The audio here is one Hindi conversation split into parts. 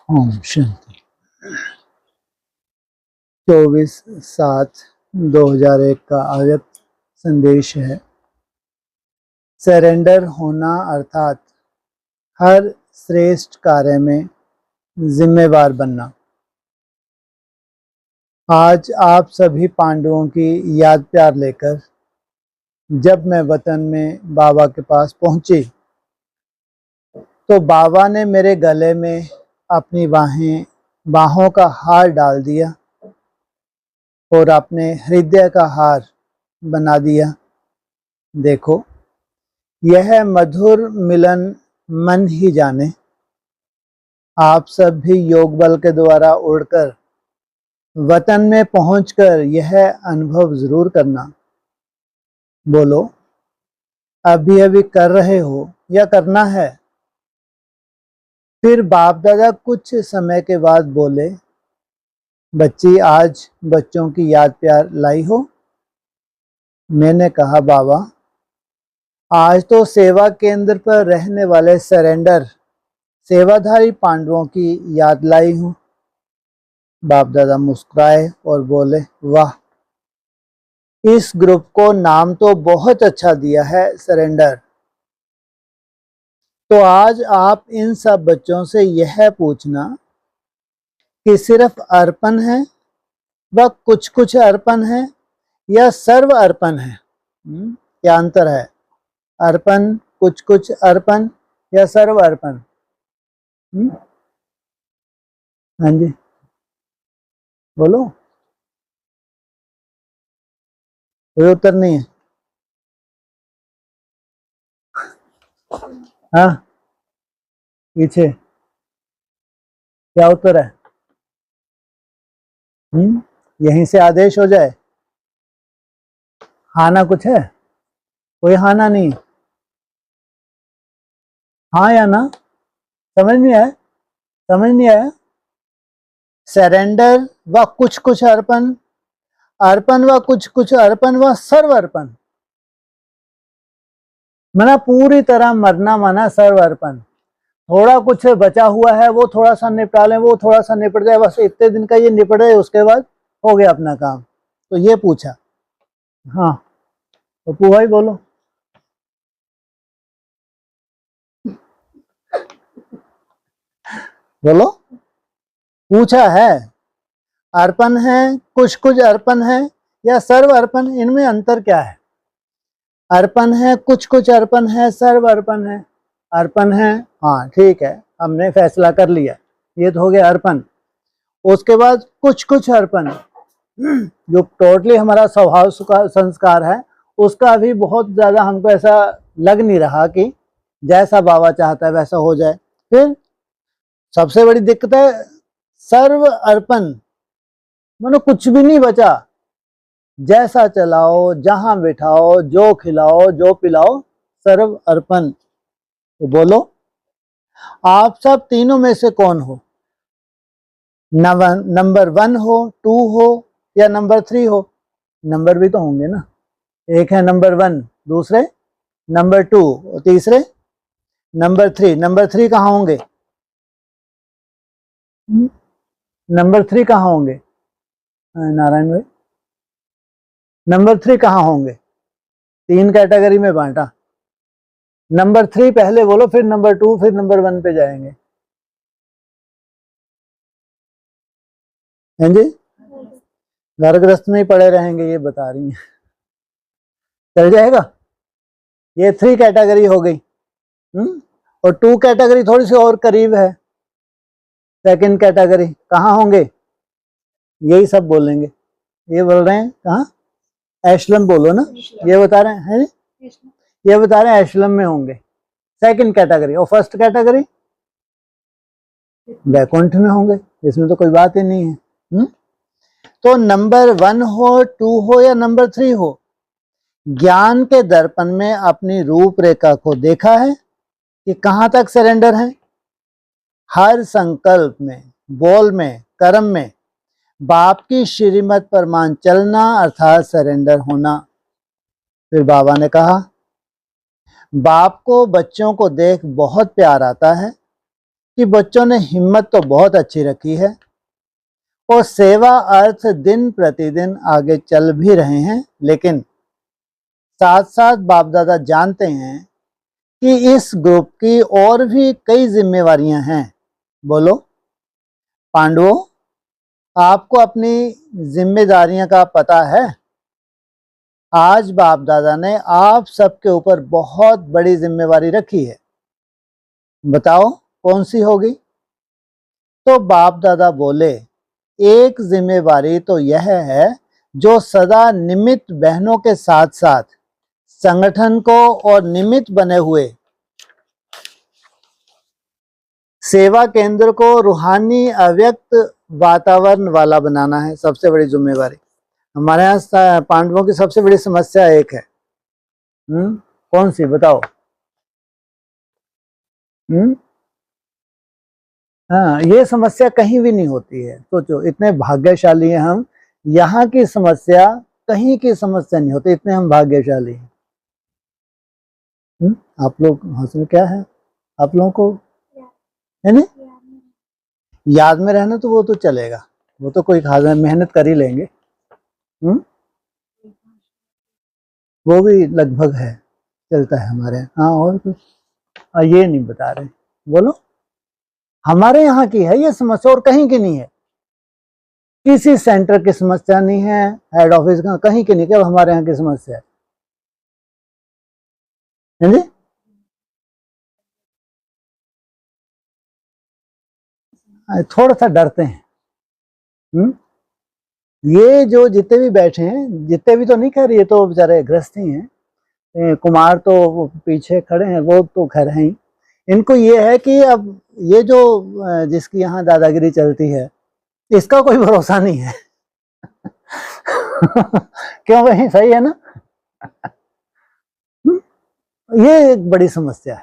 ओम शांति। 24/7/2001 का आयत संदेश है, सरेंडर होना अर्थात हर श्रेष्ठ कार्य में जिम्मेवार बनना। आज आप सभी पांडवों की याद प्यार लेकर जब मैं वतन में बाबा के पास पहुंची तो बाबा ने मेरे गले में अपनी बाहों का हार डाल दिया और अपने हृदय का हार बना दिया। देखो, यह मधुर मिलन मन ही जाने। आप सब भी योग बल के द्वारा उड़कर वतन में पहुंचकर यह अनुभव जरूर करना। बोलो, अभी अभी कर रहे हो या करना है? फिर बाप दादा कुछ समय के बाद बोले, बच्ची आज बच्चों की याद प्यार लाई हो? मैंने कहा, बाबा आज तो सेवा केंद्र पर रहने वाले सरेंडर सेवाधारी पांडवों की याद लाई हूँ। बाप दादा मुस्कुराए और बोले, वाह, इस ग्रुप को नाम तो बहुत अच्छा दिया है, सरेंडर। तो आज आप इन सब बच्चों से यह पूछना कि सिर्फ अर्पण है व कुछ कुछ अर्पण है या सर्व अर्पण है? क्या अंतर है? अर्पण, कुछ कुछ अर्पण या सर्व अर्पण? हाँ जी, बोलो। कोई उत्तर नहीं है? हाँ, पीछे क्या उत्तर है? यहीं से आदेश हो जाए। हाना कुछ है? कोई हाना नहीं? हाँ या ना? समझ नहीं आया? समझ नहीं आया? सरेंडर व कुछ कुछ अर्पण, अर्पण व कुछ कुछ अर्पण व सर्व अर्पण। मना पूरी तरह मरना माना सर्व अर्पण। थोड़ा कुछ बचा हुआ है वो थोड़ा सा निपटा लें, वो थोड़ा सा निपट जाए, बस इतने दिन का ये निपट जाए, उसके बाद हो गया अपना काम। तो ये पूछा। हाँ, तो भाई बोलो। बोलो, पूछा है। अर्पण है, कुछ कुछ अर्पण है या सर्व अर्पण, इनमें अंतर क्या है? अर्पण है, कुछ कुछ अर्पण है, सर्व अर्पण है। अर्पण है, हाँ ठीक है, हमने फैसला कर लिया, ये तो हो गया अर्पण। उसके बाद कुछ कुछ अर्पण, जो टोटली हमारा स्वभाव संस्कार है, उसका भी बहुत ज्यादा हमको ऐसा लग नहीं रहा कि जैसा बाबा चाहता है वैसा हो जाए। फिर सबसे बड़ी दिक्कत है सर्व अर्पण, मानो कुछ भी नहीं बचा, जैसा चलाओ, जहां बिठाओ, जो खिलाओ, जो पिलाओ, सर्व अर्पण। तो बोलो, आप सब तीनों में से कौन हो? नंबर 1 हो, 2 हो या नंबर 3 हो? नंबर भी तो होंगे ना। एक है नंबर 1, दूसरे नंबर 2, तीसरे नंबर 3। नंबर 3 कहाँ होंगे? नंबर 3 कहाँ होंगे नारायण भाई? नंबर 3 कहाँ होंगे? 3 कैटेगरी में बांटा। नंबर 3 पहले बोलो, फिर नंबर 2, फिर नंबर 1 पे जाएंगे। हैं जी? घर ग्रस्त में ही पड़े रहेंगे, ये बता रही हैं। चल जाएगा? ये 3 कैटेगरी हो गई। और 2 कैटेगरी थोड़ी सी और करीब है। सेकंड कैटेगरी कहाँ होंगे? यही सब बोलेंगे। ये बोल रहे हैं कहाँ? एशलम बोलो ना, ये बता रहे हैं, ये बता रहे हैं एशलम में होंगे सेकंड कैटेगरी। और फर्स्ट कैटेगरी वैकुंठ में होंगे, इसमें तो कोई बात ही नहीं है। तो नंबर 1 हो, 2 हो या नंबर 3 हो, ज्ञान के दर्पण में अपनी रूपरेखा को देखा है कि कहां तक सरेंडर है? हर संकल्प में, बोल में, कर्म में बाप की श्रीमत पर मान चलना अर्थात सरेंडर होना। फिर बाबा ने कहा, बाप को बच्चों को देख बहुत प्यार आता है कि बच्चों ने हिम्मत तो बहुत अच्छी रखी है और सेवा अर्थ दिन प्रतिदिन आगे चल भी रहे हैं, लेकिन साथ साथ बाप दादा जानते हैं कि इस ग्रुप की और भी कई जिम्मेवारियां हैं। बोलो पांडवों, आपको अपनी जिम्मेदारियां का पता है? आज बाप दादा ने आप सबके ऊपर बहुत बड़ी जिम्मेवारी रखी है, बताओ कौन सी होगी? तो बाप दादा बोले, एक जिम्मेवारी तो यह है जो सदा निमित्त बहनों के साथ साथ संगठन को और निमित्त बने हुए सेवा केंद्र को रूहानी अव्यक्त वातावरण वाला बनाना है। सबसे बड़ी जिम्मेवारी हमारे यहाँ पांडवों की सबसे बड़ी समस्या एक है। कौन सी बताओ? हाँ, ये समस्या कहीं भी नहीं होती है। सोचो, इतने भाग्यशाली हैं हम, यहाँ की समस्या कहीं की समस्या नहीं होती, इतने हम भाग्यशाली हैं। आप लोग हंसने क्या है? आप लोगों को है ना याद में रहना, तो वो तो चलेगा, वो तो कोई खास मेहनत कर ही लेंगे। वो भी लगभग है, चलता है हमारे यहाँ। हाँ, और कुछ ये नहीं बता रहे, बोलो। हमारे यहाँ की है ये समस्या और कहीं की नहीं है। किसी सेंटर की समस्या नहीं है, हेड ऑफिस का कहीं की नहीं, केवल हमारे यहाँ की समस्या है जी। थोड़ा सा डरते हैं। ये जो जितने भी बैठे हैं, जितने भी तो नहीं कह रही, ये तो बेचारे गृहस्थ ही हैं। कुमार तो पीछे खड़े हैं, वो तो खैर हैं ही। इनको ये है कि अब ये जो जिसकी यहाँ दादागिरी चलती है, इसका कोई भरोसा नहीं है। क्यों भाई, सही है ना? ये एक बड़ी समस्या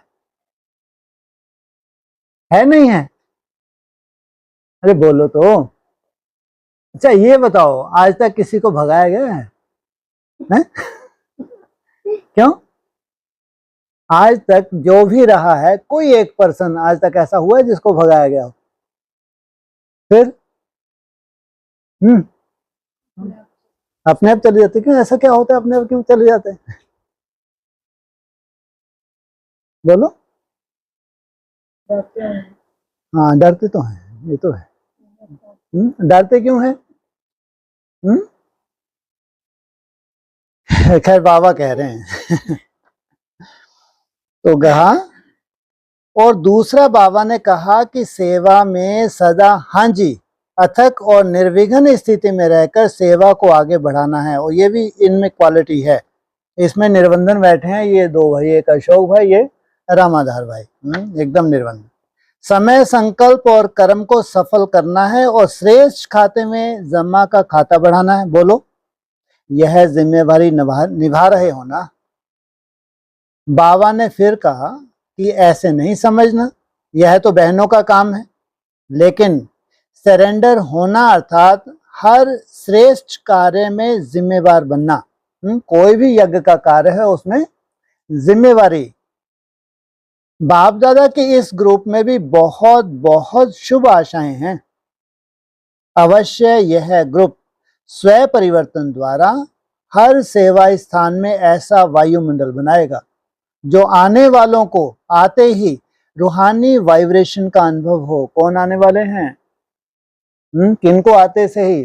है नहीं है? अरे बोलो तो। अच्छा ये बताओ, आज तक किसी को भगाया गया है? क्यों? आज तक जो भी रहा है, कोई एक पर्सन आज तक ऐसा हुआ है जिसको भगाया गया हो? फिर अपने आप चले जाते। क्यों, ऐसा क्या होता है, अपने आप क्यों चले जाते हैं? बोलो। हाँ, डरते तो हैं, ये तो है। डरते क्यों है? खैर बाबा कह रहे हैं। तो कहा, और दूसरा बाबा ने कहा कि सेवा में सदा हाँ जी अथक और निर्विघ्न स्थिति में रहकर सेवा को आगे बढ़ाना है। और ये भी इनमें क्वालिटी है। इसमें निर्बंधन बैठे हैं ये दो भाई, एक अशोक भाई, ये रामाधार भाई, एकदम निर्बंधन। समय, संकल्प और कर्म को सफल करना है और श्रेष्ठ खाते में जमा का खाता बढ़ाना है। बोलो, यह जिम्मेवारी निभा रहे हो ना? बाबा ने फिर कहा कि ऐसे नहीं समझना, यह तो बहनों का काम है, लेकिन सरेंडर होना अर्थात हर श्रेष्ठ कार्य में जिम्मेवार बनना। कोई भी यज्ञ का कार्य है, उसमें जिम्मेवारी। बाप दादा के इस ग्रुप में भी बहुत बहुत शुभ आशाएं हैं। अवश्य यह ग्रुप स्वयं परिवर्तन द्वारा हर सेवा स्थान में ऐसा वायुमंडल बनाएगा जो आने वालों को आते ही रूहानी वाइब्रेशन का अनुभव हो। कौन आने वाले हैं? किनको आते से ही?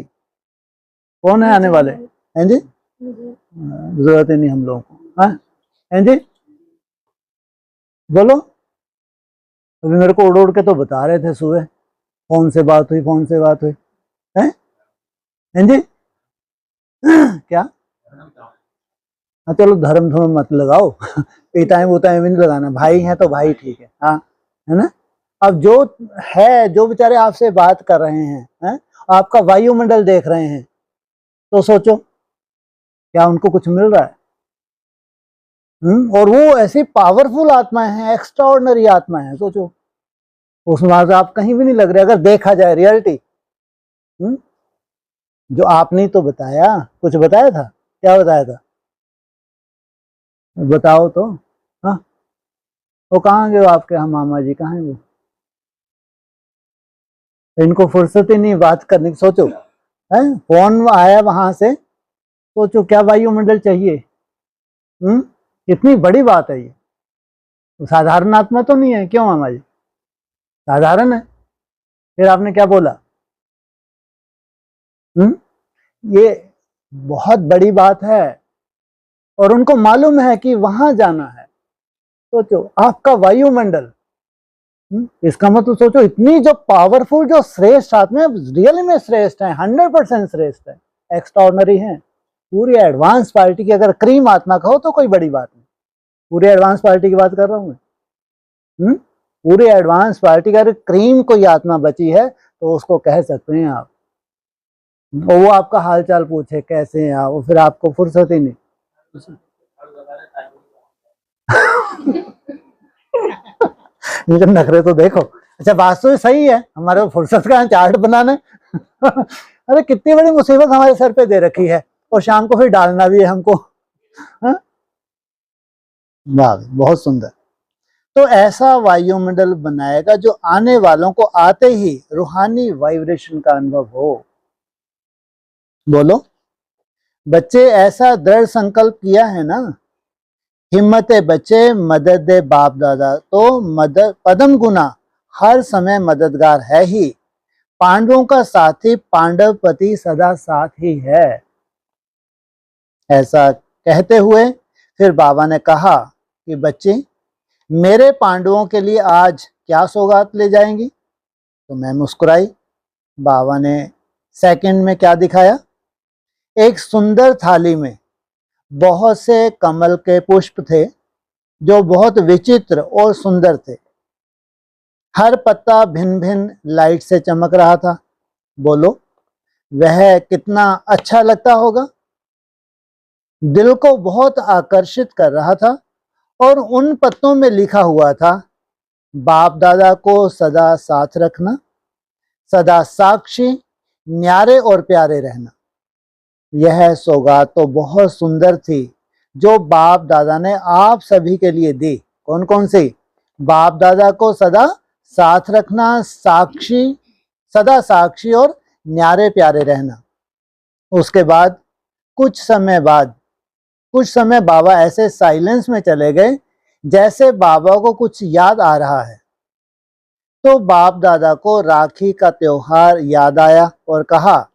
कौन है आने वाले? हैं जी? जरूरत ही नहीं हम लोगों को। हैं जी? बोलो। अभी मेरे को उड़ उड़ के तो बता रहे थे सुबह, फोन से बात हुई, फोन से बात हुई है। हैं जी? क्या? हाँ चलो, धर्म धर्म मत लगाओ। पिताएं बुताएं भी नहीं लगाना, भाई हैं तो भाई ठीक है। हाँ, है ना? अब जो है, जो बेचारे आपसे बात कर रहे हैं, आपका वायुमंडल देख रहे हैं, तो सोचो क्या उनको कुछ मिल रहा है? और वो ऐसी पावरफुल आत्माएं हैं, एक्स्ट्रा ऑर्डिनरी आत्माएं हैं। सोचो, उसमें आप कहीं भी नहीं लग रहे, अगर देखा जाए रियलिटी। जो आपने तो बताया, कुछ बताया था, क्या बताया था? बताओ तो। हाँ, वो कहाँ गए आपके? हम मामा जी कहाँ हैं वो? इनको फुर्सत ही नहीं बात करने की। सोचो, है फोन आया वहां से, सोचो क्या वायुमंडल चाहिए। कितनी बड़ी बात है ये। तो साधारण आत्मा तो नहीं है, क्यों मामा जी? साधारण है। फिर आपने क्या बोला? ये बहुत बड़ी बात है, और उनको मालूम है कि वहां जाना है। सोचो आपका वायुमंडल, इसका मतलब सोचो इतनी जो पावरफुल, जो श्रेष्ठ आत्मा, रियल में श्रेष्ठ है, 100% श्रेष्ठ है, एक्स्ट्राऑर्डिनरी है। पूरी एडवांस पार्टी की अगर क्रीम आत्मा कहो तो कोई बड़ी बात नहीं। पूरी एडवांस पार्टी की बात कर रहा हूं मैं। पूरी एडवांस पार्टी का अगर क्रीम कोई आत्मा बची है तो उसको कह सकते हैं आप। वो आपका हालचाल पूछे कैसे हैं आप, फिर आपको फुर्सत ही नहीं। लेकिन नखरे तो देखो। अच्छा बात तो सही है, हमारे फुर्सत का चार्ट बनाना। अरे कितनी बड़ी मुसीबत हमारे सर पे दे रखी है, और शाम को फिर डालना भी है हमको। वाह, बहुत सुंदर। तो ऐसा वायुमंडल बनाएगा जो आने वालों को आते ही रूहानी वाइब्रेशन का अनुभव हो। बोलो बच्चे, ऐसा दृढ़ संकल्प किया है ना। हिम्मत बच्चे, मदद दे बाप दादा, तो मदद पदम गुना हर समय मददगार है ही। पांडवों का साथी पांडवपति सदा साथ ही है। ऐसा कहते हुए फिर बाबा ने कहा कि बच्चे, मेरे पांडवों के लिए आज क्या सौगात ले जाएंगी? तो मैं मुस्कुराई। बाबा ने सेकंड में क्या दिखाया? एक सुंदर थाली में बहुत से कमल के पुष्प थे, जो बहुत विचित्र और सुंदर थे। हर पत्ता भिन्न भिन्न लाइट से चमक रहा था। बोलो वह कितना अच्छा लगता होगा। दिल को बहुत आकर्षित कर रहा था, और उन पत्तों में लिखा हुआ था, बाप दादा को सदा साथ रखना, सदा साक्षी, न्यारे और प्यारे रहना। यह सौगात तो बहुत सुंदर थी, जो बाप दादा ने आप सभी के लिए दी। कौन कौन सी? बाप दादा को सदा साथ रखना, साक्षी, सदा साक्षी और न्यारे प्यारे रहना। उसके बाद कुछ समय बाबा ऐसे साइलेंस में चले गए, जैसे बाबा को कुछ याद आ रहा है। तो बाप दादा को राखी का त्योहार याद आया और कहा,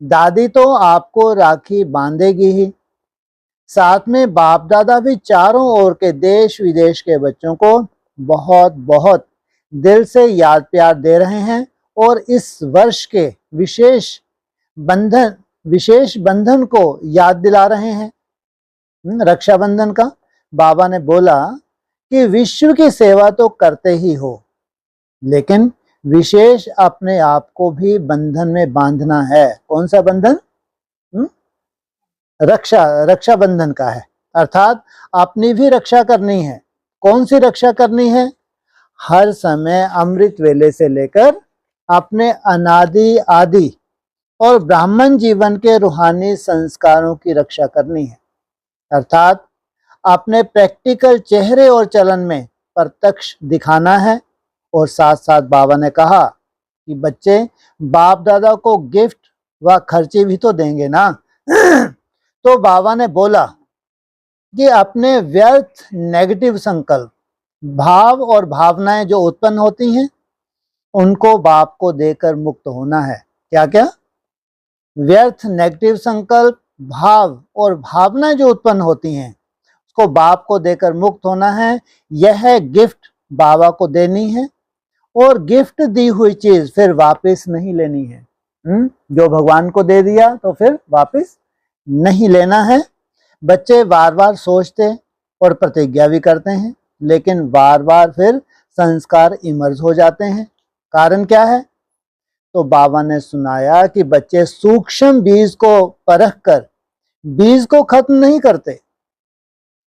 दादी तो आपको राखी बांधेगी ही, साथ में बाप दादा भी चारों ओर के देश विदेश के बच्चों को बहुत बहुत दिल से याद प्यार दे रहे हैं, और इस वर्ष के विशेष बंधन को याद दिला रहे हैं, रक्षाबंधन का। बाबा ने बोला कि विश्व की सेवा तो करते ही हो, लेकिन विशेष अपने आप को भी बंधन में बांधना है। कौन सा बंधन? रक्षाबंधन का है, अर्थात अपनी भी रक्षा करनी है। कौन सी रक्षा करनी है? हर समय अमृत वेले से लेकर अपने अनादि आदि और ब्राह्मण जीवन के रूहानी संस्कारों की रक्षा करनी है, अर्थात अपने प्रैक्टिकल चेहरे और चलन में प्रत्यक्ष दिखाना है। और साथ साथ बाबा ने कहा कि बच्चे, बाप दादा को गिफ्ट व खर्चे भी तो देंगे ना। तो बाबा ने बोला कि अपने व्यर्थ नेगेटिव संकल्प, भाव और भावनाएं जो उत्पन्न होती हैं, उनको बाप को देकर मुक्त होना है। क्या क्या? व्यर्थ नेगेटिव संकल्प, भाव और भावनाएं जो उत्पन्न होती हैं, उसको बाप को देकर मुक्त होना है। यह गिफ्ट बाबा को देनी है, और गिफ्ट दी हुई चीज फिर वापस नहीं लेनी है। जो भगवान को दे दिया तो फिर वापस नहीं लेना है। बच्चे बार बार सोचते और प्रतिज्ञा भी करते हैं, लेकिन बार बार फिर संस्कार इमर्ज हो जाते हैं। कारण क्या है? तो बाबा ने सुनाया कि बच्चे सूक्ष्म बीज को परख कर बीज को खत्म नहीं करते।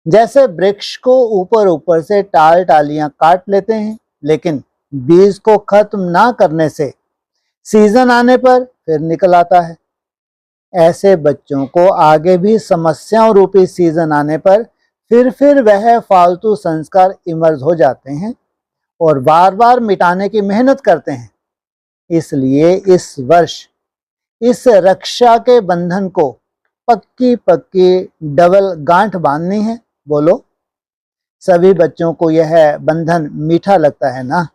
जैसे वृक्ष को ऊपर ऊपर से टाल टालियां काट लेते हैं, लेकिन बीज को खत्म ना करने से सीजन आने पर फिर निकल आता है। ऐसे बच्चों को आगे भी समस्याओं रूपी सीजन आने पर फिर वह फालतू संस्कार इमर्ज हो जाते हैं, और बार बार मिटाने की मेहनत करते हैं। इसलिए इस वर्ष इस रक्षा के बंधन को पक्की पक्की डबल गांठ बांधनी है। बोलो, सभी बच्चों को यह बंधन मीठा लगता है ना।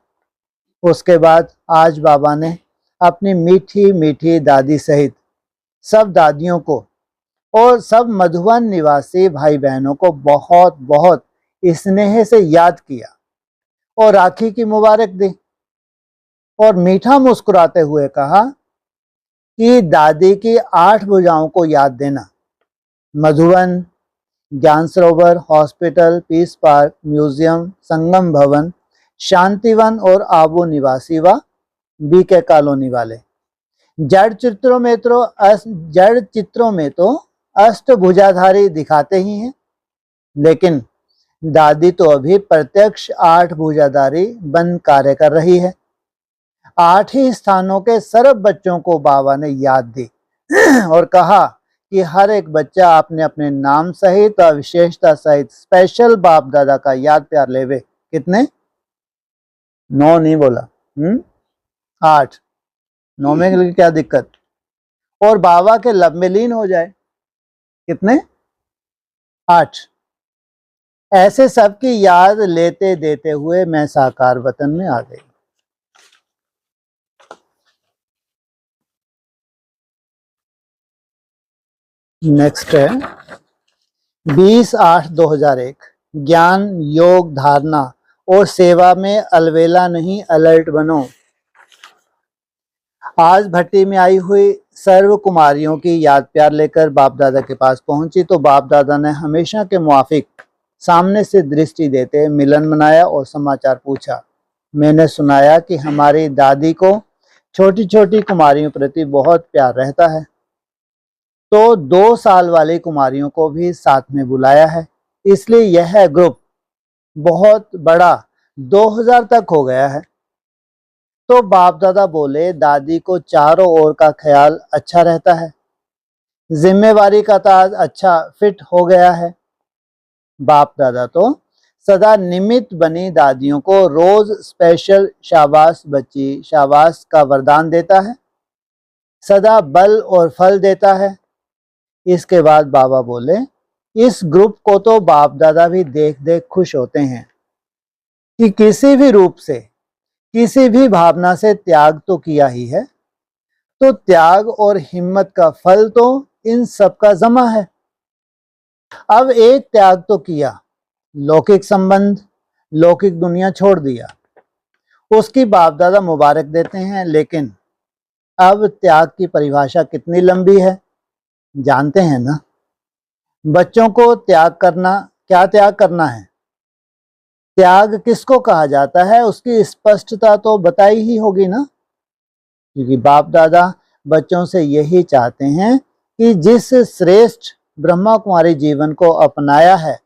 उसके बाद आज बाबा ने अपनी मीठी मीठी दादी सहित सब दादियों को और सब मधुबन निवासी भाई बहनों को बहुत बहुत स्नेह से याद किया और राखी की मुबारक दी और मीठा मुस्कुराते हुए कहा कि दादी की 8 भुजाओं को याद देना। मधुबन, ज्ञान सरोवर, हॉस्पिटल, पीस पार्क, म्यूजियम, संगम भवन, शांतिवन और आबू निवासी व बीके कॉलोनी वाले। जड़ चित्रों में तो अष्टभुजाधारी दिखाते ही हैं, लेकिन दादी तो अभी प्रत्यक्ष 8 भुजाधारी बन कार्य कर रही है। 8 ही स्थानों के सर्व बच्चों को बाबा ने याद दी और कहा कि हर एक बच्चा अपने अपने नाम सहित और विशेषता सहित स्पेशल बाप दादा का याद प्यार लेवे। कितने? 9 नहीं बोला, 8। 9 में के लिए क्या दिक्कत? और बाबा के लब में लीन हो जाए। कितने? 8। ऐसे सबकी याद लेते देते हुए मैं साकार वतन में आ गई। नेक्स्ट है 20/8/2001। ज्ञान, योग, धारणा और सेवा में अलवेला नहीं, अलर्ट बनो। आज भट्टी में आई हुई सर्व कुमारियों की याद प्यार लेकर बाप दादा के पास पहुंची तो बाप दादा ने हमेशा के मुआफिक सामने से दृष्टि देते मिलन मनाया और समाचार पूछा। मैंने सुनाया कि हमारी दादी को छोटी छोटी कुमारियों प्रति बहुत प्यार रहता है, तो 2 साल वाली कुमारियों को भी साथ में बुलाया है। इसलिए यह ग्रुप बहुत बड़ा 2000 तक हो गया है। तो बाप दादा बोले, दादी को चारों ओर का ख्याल अच्छा रहता है, जिम्मेवारी का ताज अच्छा फिट हो गया है। बाप दादा तो सदा निमित्त बनी दादियों को रोज स्पेशल शाबाश बच्ची शाबाश का वरदान देता है, सदा बल और फल देता है। इसके बाद बाबा बोले, इस ग्रुप को तो बाप दादा भी देख देख खुश होते हैं कि किसी भी रूप से, किसी भी भावना से त्याग तो किया ही है, तो त्याग और हिम्मत का फल तो इन सब का जमा है। अब एक त्याग तो किया, लौकिक संबंध, लौकिक दुनिया छोड़ दिया, उसकी बाप दादा मुबारक देते हैं। लेकिन अब त्याग की परिभाषा कितनी लंबी है जानते हैं ना। बच्चों को त्याग करना, क्या त्याग करना है, त्याग किसको कहा जाता है, उसकी स्पष्टता तो बताई ही होगी ना। क्योंकि बाप दादा बच्चों से यही चाहते हैं कि जिस श्रेष्ठ ब्रह्मा कुमारी जीवन को अपनाया है,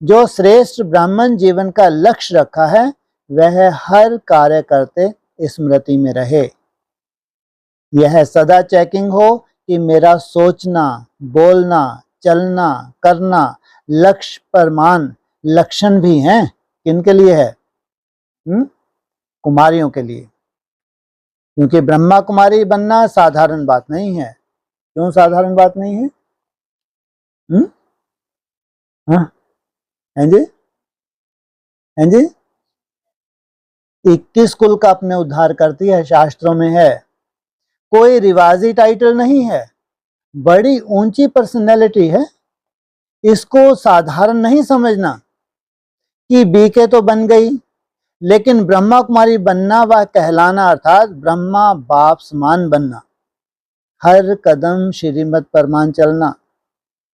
जो श्रेष्ठ ब्राह्मण जीवन का लक्ष्य रखा है, वह हर कार्य करते स्मृति में रहे। यह सदा चेकिंग हो कि मेरा सोचना, बोलना, चलना, करना लक्ष्य प्रमाण लक्षण भी हैं। किनके लिए है? कुमारियों के लिए। क्योंकि ब्रह्मा कुमारी बनना साधारण बात नहीं है। क्यों साधारण बात नहीं है? हाँ जी, हैं जी। 21 कुल का अपने उद्धार करती है, शास्त्रों में है। कोई रिवाजी टाइटल नहीं है, बड़ी ऊंची पर्सनैलिटी है। इसको साधारण नहीं समझना कि बीके तो बन गई, लेकिन ब्रह्मा कुमारी बनना व कहलाना अर्थात ब्रह्मा बाप समान बनना, हर कदम श्रीमत परमान चलना,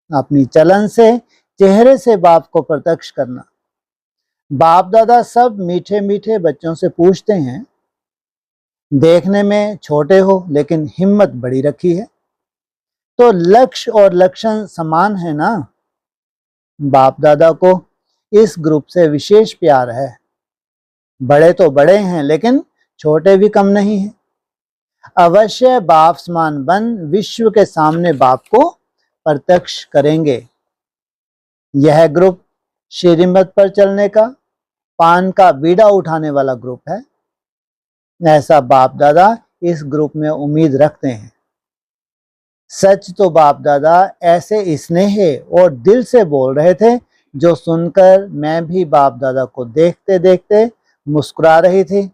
अपनी चलन से चेहरे से बाप को प्रत्यक्ष करना। बाप दादा सब मीठे मीठे बच्चों से पूछते हैं, देखने में छोटे हो लेकिन हिम्मत बड़ी रखी है, तो लक्ष्य और लक्षण समान है ना। बाप दादा को इस ग्रुप से विशेष प्यार है। बड़े तो बड़े हैं लेकिन छोटे भी कम नहीं हैं। अवश्य बाप समान बन विश्व के सामने बाप को प्रत्यक्ष करेंगे। यह ग्रुप श्रीमत पर चलने का, पान का बीड़ा उठाने वाला ग्रुप है। ऐसा बाप दादा इस ग्रुप में उम्मीद रखते हैं। सच तो बाप दादा ऐसे स्नेह और दिल से बोल रहे थे, जो सुनकर मैं भी बाप दादा को देखते देखते मुस्कुरा रही थी।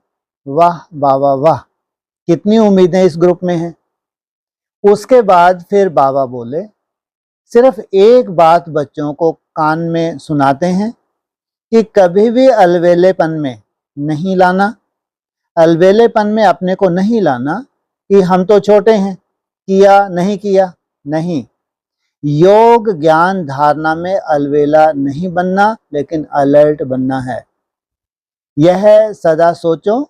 वाह बाबा वाह, कितनी उम्मीदें इस ग्रुप में हैं। उसके बाद फिर बाबा बोले, सिर्फ एक बात बच्चों को कान में सुनाते हैं कि कभी भी अलवेलेपन में नहीं लाना। अलवेलेपन में अपने को नहीं लाना कि हम तो छोटे हैं, किया नहीं किया, नहीं। योग ज्ञान धारणा में अलवेला नहीं बनना, लेकिन अलर्ट बनना है। यह सदा सोचो,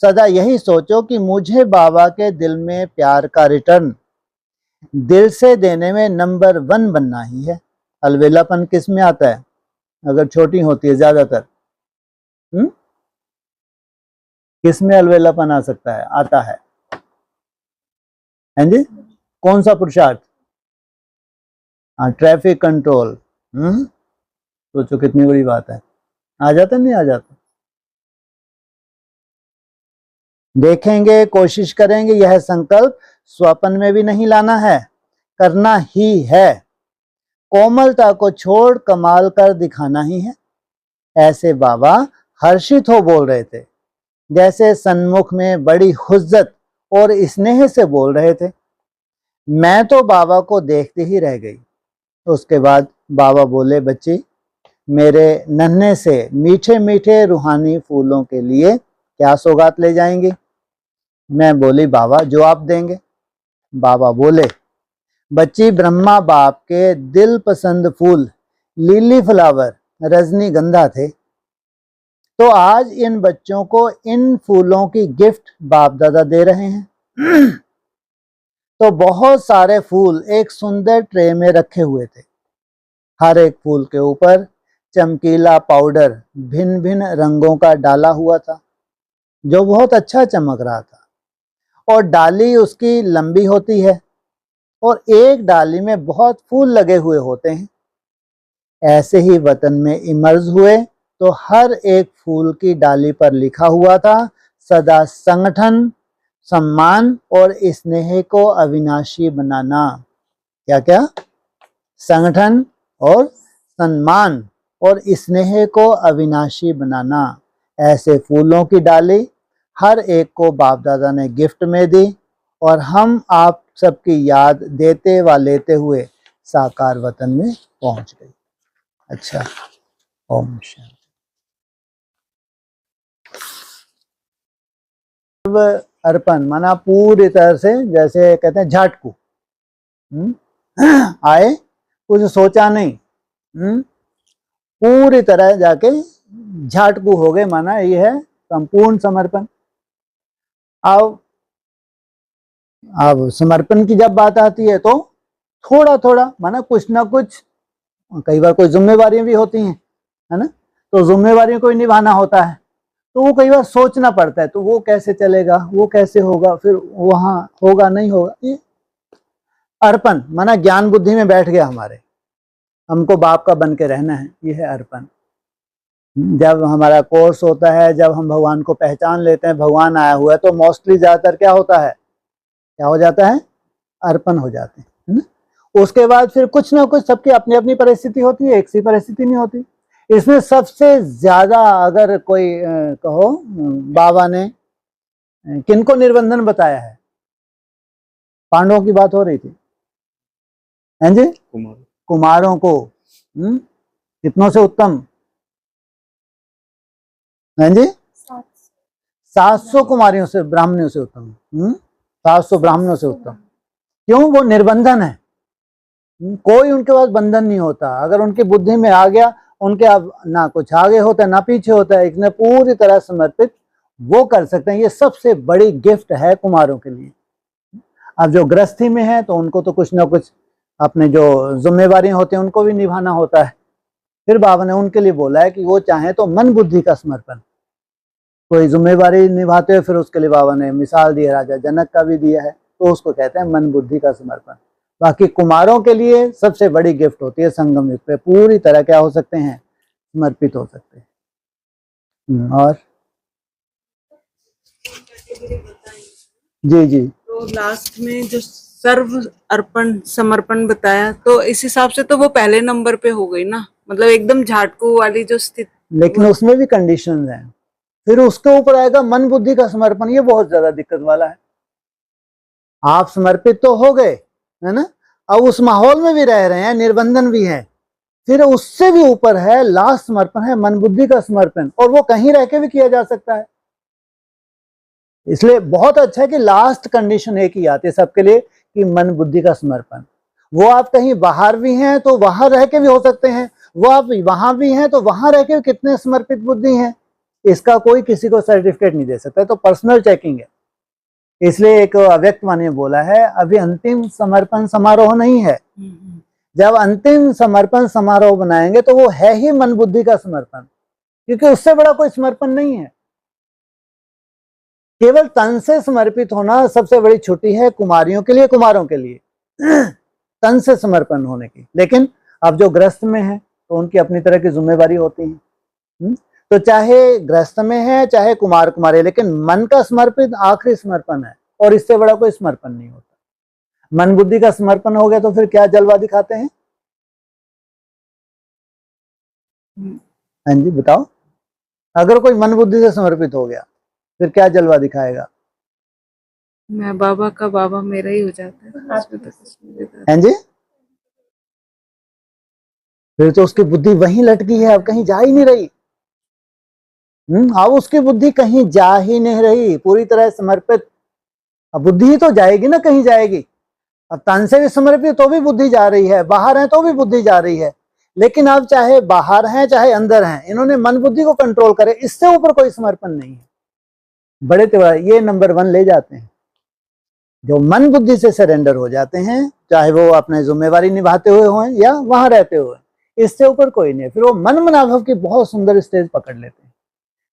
सदा यही सोचो कि मुझे बाबा के दिल में प्यार का रिटर्न दिल से देने में नंबर 1 बनना ही है। अलवेलापन किस में आता है? अगर छोटी होती है ज्यादातर, किस में अलवेलापन आ सकता है? आता है, हैं जी? कौन सा पुरुषार्थ? हाँ, ट्रैफिक कंट्रोल। सोचो कितनी बड़ी बात है। आ जाता नहीं आ जाता? देखेंगे, कोशिश करेंगे। यह संकल्प स्वप्न में भी नहीं लाना है, करना ही है। कोमलता को छोड़ कमाल कर दिखाना ही है। ऐसे बाबा हर्षित हो बोल रहे थे, जैसे सन्मुख में बड़ी हुज्जत और स्नेह से बोल रहे थे। मैं तो बाबा को देखते ही रह गई। उसके बाद बाबा बोले, बच्ची, मेरे नन्हे से मीठे मीठे रूहानी फूलों के लिए क्या सौगात ले जाएंगी? मैं बोली, बाबा जो आप देंगे। बाबा बोले, बच्ची, ब्रह्मा बाप के दिल पसंद फूल लिली फ्लावर रजनीगंधा थे, तो आज इन बच्चों को इन फूलों की गिफ्ट बाप दादा दे रहे हैं। तो बहुत सारे फूल एक सुंदर ट्रे में रखे हुए थे। हर एक फूल के ऊपर चमकीला पाउडर भिन्न भिन्न रंगों का डाला हुआ था, जो बहुत अच्छा चमक रहा था। और डाली उसकी लंबी होती है और एक डाली में बहुत फूल लगे हुए होते हैं। ऐसे ही वतन में इमर्ज हुए तो हर एक फूल की डाली पर लिखा हुआ था, सदा संगठन, सम्मान और स्नेह को अविनाशी बनाना। क्या क्या? संगठन और सम्मान और स्नेह को अविनाशी बनाना। ऐसे फूलों की डाली हर एक को बाप दादा ने गिफ्ट में दी, और हम आप सबकी याद देते व लेते हुए साकार वतन में पहुंच गई। अच्छा, ओम शांति। अर्पण माना पूरी तरह से, जैसे कहते हैं झाटकू, आए, कुछ सोचा नहीं, पूरी तरह जाके झाटकू हो गए, माना ये है संपूर्ण समर्पण। अब समर्पण की जब बात आती है तो थोड़ा थोड़ा माना कुछ ना कुछ, कई बार कोई जिम्मेवारियां भी होती हैं, है ना, तो जिम्मेवारियों को ही निभाना होता है, तो वो कई बार सोचना पड़ता है, तो वो कैसे चलेगा, वो कैसे होगा, फिर वहां होगा नहीं होगा। ये अर्पण माना ज्ञान बुद्धि में बैठ गया हमारे, हमको बाप का बन के रहना है, ये है अर्पण। जब हमारा कोर्स होता है, जब हम भगवान को पहचान लेते हैं, भगवान आया हुआ है, तो मोस्टली ज्यादातर क्या होता है, क्या हो जाता है? अर्पण हो जाते हैं, है ना। उसके बाद फिर कुछ ना कुछ सबकी अपनी अपनी परिस्थिति होती है, एक सी परिस्थिति नहीं होती। इसमें सबसे ज्यादा अगर कोई कहो, बाबा ने किनको निर्बंधन बताया है? पांडवों की बात हो रही थी, हैं जी? कुमारों को, कितनों से उत्तम, हैं जी? 700 कुमारियों से, ब्राह्मणों से उत्तम, 700 ब्राह्मणों से उत्तम। क्यों? वो निर्बंधन है, कोई उनके पास बंधन नहीं होता। अगर उनकी बुद्धि में आ गया, उनके अब ना कुछ आगे होता है ना पीछे होता है, इसने पूरी तरह समर्पित वो कर सकते हैं। ये सबसे बड़ी गिफ्ट है कुमारों के लिए। अब जो गृहस्थी में है तो उनको तो कुछ ना कुछ अपने जो जिम्मेवारी होती है उनको भी निभाना होता है। फिर बाबा ने उनके लिए बोला है कि वो चाहे तो मन बुद्धि का समर्पण, कोई जिम्मेवारी निभाते हुए, फिर उसके लिए बाबा ने मिसाल दी है, राजा जनक का भी दिया है, तो उसको कहते हैं मन बुद्धि का समर्पण। बाकी कुमारों के लिए सबसे बड़ी गिफ्ट होती है संगम युग पे पूरी तरह क्या हो सकते हैं, समर्पित हो सकते हैं। और जी जी। तो लास्ट में जो सर्व अर्पण समर्पण बताया, तो इस हिसाब से तो वो पहले नंबर पे हो गई ना, मतलब एकदम झाटकू वाली जो स्थिति। लेकिन उसमें भी कंडीशंस हैं। फिर उसके ऊपर आएगा मन बुद्धि का समर्पण, ये बहुत ज्यादा दिक्कत वाला है। आप समर्पित तो हो गए, है ना, अब उस माहौल में भी रह रहे हैं, निर्बंधन भी है, फिर उससे भी ऊपर है लास्ट समर्पण है मन बुद्धि का समर्पण, और वो कहीं रह के भी किया जा सकता है। इसलिए बहुत अच्छा है कि लास्ट कंडीशन एक ही आती है सबके लिए, कि मन बुद्धि का समर्पण। वो आप कहीं बाहर भी हैं तो वहां रह के भी हो सकते हैं, वो आप वहां भी हैं तो वहां रह के कितने समर्पित बुद्धि हैं, इसका कोई किसी को सर्टिफिकेट नहीं दे सकता, तो पर्सनल चेकिंग है। इसलिए एक अव्यक्त वाणी ने बोला है, अभी अंतिम समर्पण समारोह नहीं है। जब अंतिम समर्पण समारोह बनाएंगे तो वो है ही मन बुद्धि का समर्पण, क्योंकि उससे बड़ा कोई समर्पण नहीं है। केवल तन से समर्पित होना सबसे बड़ी छुट्टी है कुमारियों के लिए, कुमारों के लिए तन से समर्पण होने की। लेकिन अब जो गृहस्थ में है तो उनकी अपनी तरह की जिम्मेवारी होती है। तो चाहे गृहस्थ में है चाहे कुमार कुमारी, लेकिन मन का समर्पित आखिरी समर्पण है, और इससे बड़ा कोई समर्पण नहीं होता। मन बुद्धि का समर्पण हो गया तो फिर क्या जलवा दिखाते हैं? हाँ जी बताओ, अगर कोई मन बुद्धि से समर्पित हो गया फिर क्या जलवा दिखाएगा? मैं बाबा का बाबा मेरा ही हो जाता है, इसमें तो कुछ नहीं देता। हाँ जी, फिर तो उसकी बुद्धि वहीं लटकी है, अब कहीं जा ही नहीं रही। अब उसकी बुद्धि कहीं जा ही नहीं रही, पूरी तरह समर्पित। अब बुद्धि ही तो जाएगी ना, कहीं जाएगी। अब तन से भी समर्पित तो भी बुद्धि जा रही है, बाहर है तो भी बुद्धि जा रही है, लेकिन अब चाहे बाहर हैं चाहे अंदर हैं, इन्होंने मन बुद्धि को कंट्रोल करे, इससे ऊपर कोई समर्पण नहीं है। बड़े त्योहार ये नंबर 1 ले जाते हैं, जो मन बुद्धि से सरेंडर हो जाते हैं, चाहे वो अपने जिम्मेवारी निभाते हुए हों या वहां रहते हुए, इससे ऊपर कोई नहीं। फिर वो मन मनाभव की बहुत सुंदर स्टेज पकड़ लेते हैं।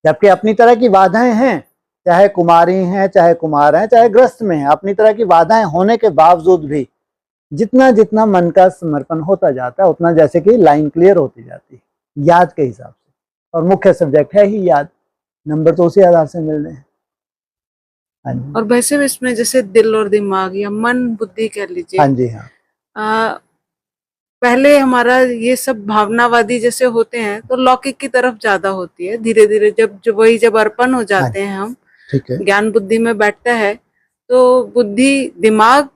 जबकि अपनी तरह की बाधाएं हैं, चाहे कुमारी हैं चाहे कुमार हैं चाहे ग्रस्त में हैं, अपनी तरह की बाधाएं होने के बावजूद भी जितना जितना मन का समर्पण होता जाता है उतना जैसे कि लाइन क्लियर होती जाती है याद के हिसाब से, और मुख्य सब्जेक्ट है ही याद, नंबर तो उसी आधार से मिल रहे हैं। हाँ जी, और वैसे भी इसमें जैसे दिल और दिमाग या मन बुद्धि कह लीजिए, हाँ जी, हाँ पहले हमारा ये सब भावनावादी जैसे होते हैं तो लौकिक की तरफ ज्यादा होती है। धीरे धीरे जब अर्पण हो जाते हैं हम, ठीक है, ज्ञान बुद्धि में बैठता है, तो बुद्धि दिमाग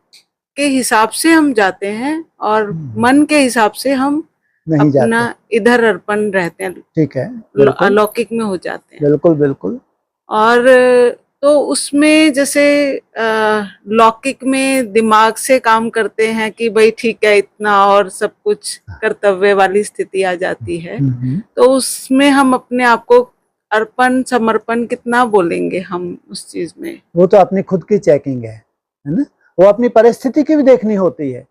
के हिसाब से हम जाते हैं और मन के हिसाब से हम नहीं अपना जाते, इधर अर्पण रहते हैं, ठीक है, बिल्कुल अलौकिक में हो जाते हैं। बिल्कुल बिल्कुल। और तो उसमें जैसे लौकिक में दिमाग से काम करते हैं कि भाई ठीक है इतना, और सब कुछ कर्तव्य वाली स्थिति आ जाती है, तो उसमें हम अपने आप को अर्पण समर्पण कितना बोलेंगे हम उस चीज में? वो तो अपनी खुद की चेकिंग है ना, वो अपनी परिस्थिति की भी देखनी होती है।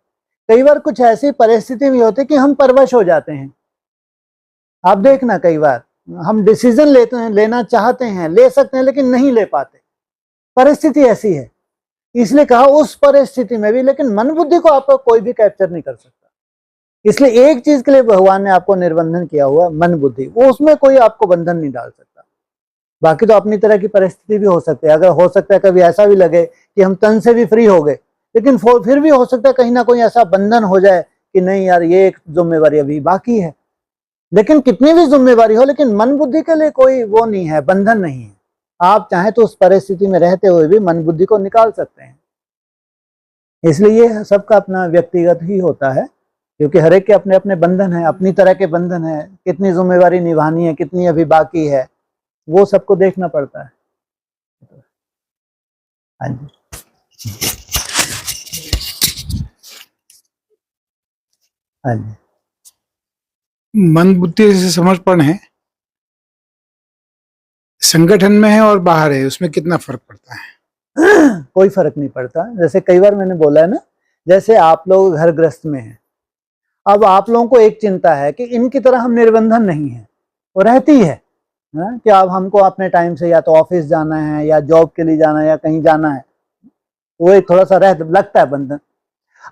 कई बार कुछ ऐसी परिस्थिति भी होती है कि हम परवश हो जाते हैं। आप देखना कई बार हम डिसीजन लेते हैं, लेना चाहते हैं, ले सकते हैं, लेकिन नहीं ले पाते, परिस्थिति ऐसी है। इसलिए कहा उस परिस्थिति में भी, लेकिन मन बुद्धि को आपको कोई भी कैप्चर नहीं कर सकता। इसलिए एक चीज के लिए भगवान ने आपको निर्बंधन किया हुआ, मन बुद्धि, वो उसमें कोई आपको बंधन नहीं डाल सकता। बाकी तो अपनी तरह की परिस्थिति भी हो सकती है। अगर हो सकता है कभी ऐसा भी लगे कि हम तन से भी फ्री हो गए, लेकिन फिर भी हो सकता है कहीं ना कहीं ऐसा बंधन हो जाए कि नहीं यार ये एक जिम्मेवारी अभी बाकी है। लेकिन कितनी भी जिम्मेवारी हो, लेकिन मन बुद्धि के लिए कोई वो नहीं है, बंधन नहीं है। आप चाहें तो उस परिस्थिति में रहते हुए भी मन बुद्धि को निकाल सकते हैं। इसलिए सबका अपना व्यक्तिगत ही होता है, क्योंकि हर एक के अपने अपने बंधन है, अपनी तरह के बंधन है। कितनी जिम्मेवारी निभानी है, कितनी अभी बाकी है, वो सबको देखना पड़ता है। हाँ जी, हाँ जी। मन बुद्धि से समर्पण है, संगठन में है और बाहर है, उसमें कितना फर्क पड़ता है? कोई फर्क नहीं पड़ता। जैसे कई बार मैंने बोला है ना, जैसे आप लोग घर गृहस्थ में हैं, अब आप लोगों को एक चिंता है कि इनकी तरह हम निर्बंधन नहीं है, वो रहती है ना, कि अब हमको अपने टाइम से या तो ऑफिस जाना है या जॉब के लिए जाना है या कहीं जाना है, वो एक थोड़ा सा लगता है बंधन।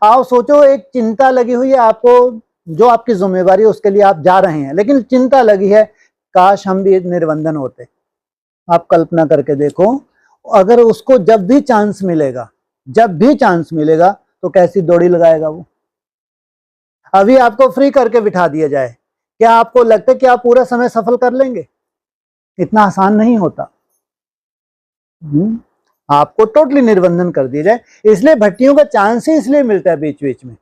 आप सोचो एक चिंता लगी हुई है आपको, जो आपकी जिम्मेवारी है उसके लिए आप जा रहे हैं, लेकिन चिंता लगी है काश हम भी निर्बंधन होते। आप कल्पना करके देखो, अगर उसको जब भी चांस मिलेगा तो कैसी दौड़ी लगाएगा वो। अभी आपको फ्री करके बिठा दिया जाए, क्या आपको लगता है कि आप पूरा समय सफल कर लेंगे? इतना आसान नहीं होता। आपको टोटली निर्बंधन कर दिया जाए। इसलिए भट्टियों का चांस ही इसलिए मिलता है बीच बीच में,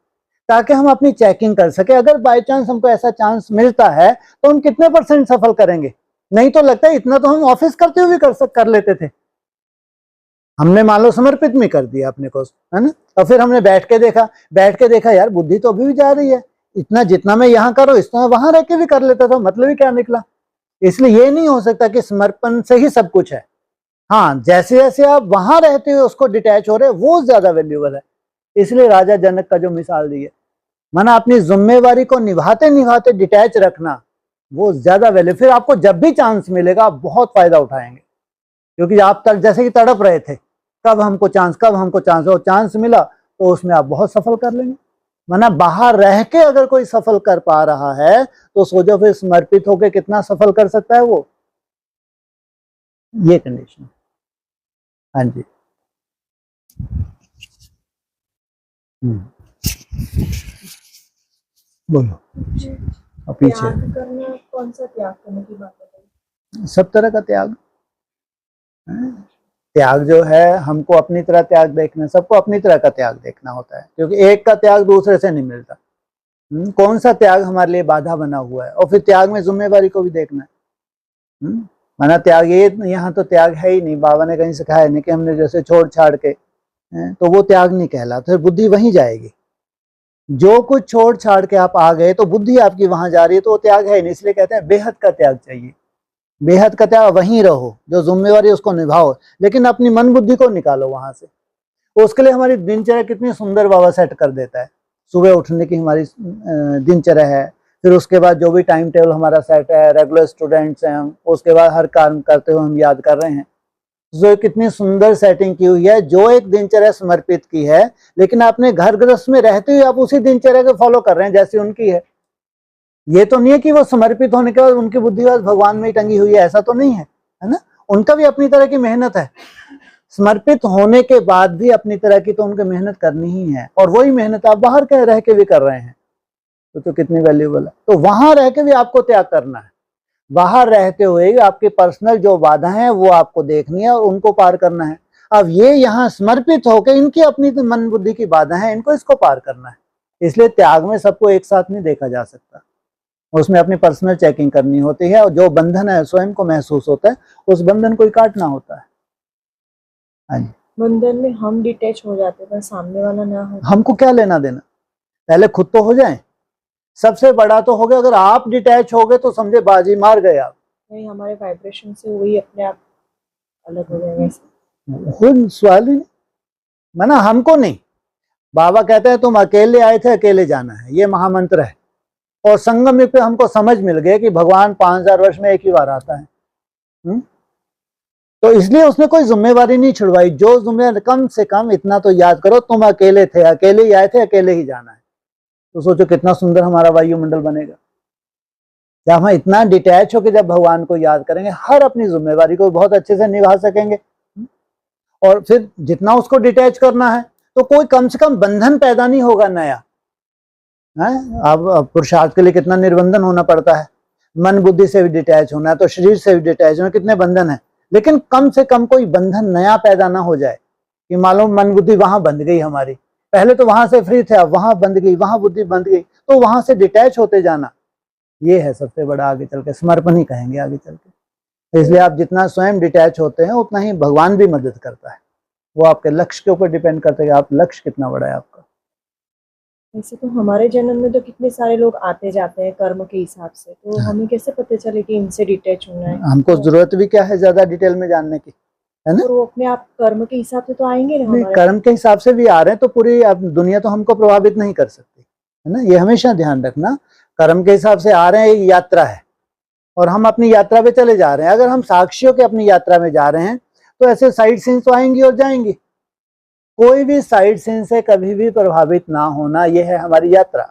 ताकि हम अपनी चेकिंग कर सके। अगर बाय चांस हमको ऐसा चांस मिलता है तो हम कितने % सफल करेंगे? नहीं तो लगता है इतना तो हम ऑफिस करते हुए कर लेते थे। हमने मान लो समर्पित में कर दिया अपने को, है ना, और फिर हमने बैठ के देखा यार बुद्धि तो अभी भी जा रही है, इतना जितना मैं यहाँ करो इतना वहां रह के भी कर लेता था, मतलब ही क्या निकला। इसलिए ये नहीं हो सकता कि समर्पण से ही सब कुछ है। हाँ, जैसे जैसे आप वहां रहते हुए उसको डिटैच हो रहे वो ज्यादा वैल्यूबल है। इसलिए राजा जनक का जो मिसाल दी है, माना अपनी जिम्मेवारी को निभाते निभाते डिटैच रखना, वो ज्यादा वैल्यू। फिर आपको जब भी चांस मिलेगा आप बहुत फायदा उठाएंगे, क्योंकि आप जैसे कि तड़प रहे थे, कब हमको चांस, और चांस मिला तो उसमें आप बहुत सफल कर लेंगे। माना बाहर रह के अगर कोई सफल कर पा रहा है तो सोचो फिर समर्पित होकर कितना सफल कर सकता है वो। ये कंडीशन। हाँ जी। बोलो। और पीछे त्याग करना, कौन सा त्याग करने की बात है? सब तरह का त्याग। त्याग जो है हमको अपनी तरह त्याग देखना, सबको अपनी तरह का त्याग देखना होता है, क्योंकि एक का त्याग दूसरे से नहीं मिलता। कौन सा त्याग हमारे लिए बाधा बना हुआ है, और फिर त्याग में जिम्मेवारी को भी देखना है। माना त्याग ये यहाँ तो त्याग है ही नहीं, बाबा ने कहीं सिखाया नहीं कि हमने जैसे छोड़ छाड़ के, तो वो त्याग नहीं कहलाता, फिर बुद्धि वहीं जाएगी। जो कुछ छोड़ छाड़ के आप आ गए तो बुद्धि आपकी वहां जा रही है, तो वो त्याग है नहीं। इसलिए कहते हैं बेहद का त्याग चाहिए। बेहद का त्याग वहीं रहो, जो जिम्मेवारी उसको निभाओ, लेकिन अपनी मन बुद्धि को निकालो वहां से। उसके लिए हमारी दिनचर्या कितनी सुंदर बाबा सेट कर देता है। सुबह उठने की हमारी दिनचर्या है, फिर उसके बाद जो भी टाइम टेबल हमारा सेट है, रेगुलर स्टूडेंट्स हैं हम, उसके बाद हर काम करते हुए हम याद कर रहे हैं, जो कितनी सुंदर सेटिंग की हुई है, जो एक दिनचर्या समर्पित की है, लेकिन अपने घर गृहस्थ में रहते हुए आप उसी दिनचर्या को फॉलो कर रहे हैं जैसी उनकी है। ये तो नहीं है कि वो समर्पित होने के बाद उनकी बुद्धि भगवान में ही टंगी हुई है, ऐसा तो नहीं है, है ना। उनका भी अपनी तरह की मेहनत है, समर्पित होने के बाद भी अपनी तरह की तो उनको मेहनत करनी ही है, और वही मेहनत आप बाहर के रह के भी कर रहे हैं, तो कितनी वैल्यूबल है। तो वहां रह के भी आपको त्याग करना है, बाहर रहते हुए आपके पर्सनल जो बाधा है वो आपको देखनी है और उनको पार करना है। अब ये यहाँ समर्पित होकर इनकी अपनी मन बुद्धि की बाधा है, इनको इसको पार करना है। इसलिए त्याग में सबको एक साथ नहीं देखा जा सकता, उसमें अपनी पर्सनल चेकिंग करनी होती है, और जो बंधन है स्वयं को महसूस होता है, उस बंधन को ही काटना होता है। हाँ जी। बंधन में हम डिटैच हो जाते हैं पर सामने वाला ना हो, हमको क्या लेना देना, पहले खुद तो हो जाए। सबसे बड़ा तो हो गया, अगर आप डिटैच हो गए तो समझे बाजी मार गए आप। नहीं हमारे वाइब्रेशन से वही अपने आप अलग हो जाएगा। कोई सवाल ही नहीं, माना हमको नहीं। बाबा कहते हैं तुम अकेले आए थे, अकेले जाना है, ये महामंत्र है। और संगम युग पे हमको समझ मिल गया कि भगवान 5000 वर्ष में एक ही बार आता है। तो इसलिए उसने कोई जिम्मेवारी नहीं छुड़वाई। जो जिम्मेवारी, कम से कम इतना तो याद करो, तुम अकेले थे, अकेले ही आए थे, अकेले ही जाना है। तो सोचो कितना सुंदर हमारा वायुमंडल बनेगा जब हम इतना डिटैच होकर जब भगवान को याद करेंगे, हर अपनी जिम्मेवारी को बहुत अच्छे से निभा सकेंगे। और फिर जितना उसको डिटैच करना है तो कोई कम से कम बंधन पैदा नहीं होगा नया है। अब पुरुषार्थ के लिए कितना निर्बंधन होना पड़ता है, मन बुद्धि से भी डिटैच होना है, तो शरीर से भी डिटैच होना, कितने बंधन है। लेकिन कम से कम कोई बंधन नया पैदा ना हो जाए कि मालूम मन बुद्धि वहां बंध गई हमारी, पहले तो वहां से फ्री थे, अब वहां बंध गई, वहां बुद्धि बंध गई, तो वहां से डिटैच होते जाना, ये है सबसे बड़ा आगे चल के समर्पण ही कहेंगे आगे चल के। इसलिए आप जितना स्वयं डिटैच होते हैं उतना ही भगवान भी मदद करता है। वो आपके लक्ष्य के ऊपर डिपेंड करता है कि आप लक्ष्य कितना बड़ा है आपका। वैसे तो हमारे जन्म में तो कितने सारे लोग आते जाते हैं कर्म के हिसाब से, तो हमें कैसे पता चले कि इनसे डिटैच होना है? हमको जरूरत भी क्या है ज्यादा डिटेल में जानने की, है ना। और वो अपने आप कर्म के हिसाब से तो आएंगे ना हमारे कर्म के हिसाब से भी आ रहे हैं तो पूरी दुनिया तो हमको प्रभावित नहीं कर सकती, है ना। ये हमेशा ध्यान रखना, कर्म के हिसाब से आ रहे हैं, ये यात्रा है और हम अपनी यात्रा पे चले जा रहे हैं। अगर हम साक्षियों के अपनी यात्रा में जा रहे हैं तो ऐसे साइड सीन्स तो आएंगी और जाएंगी। कोई भी साइड सीन से कभी भी प्रभावित ना होना, यह है हमारी यात्रा।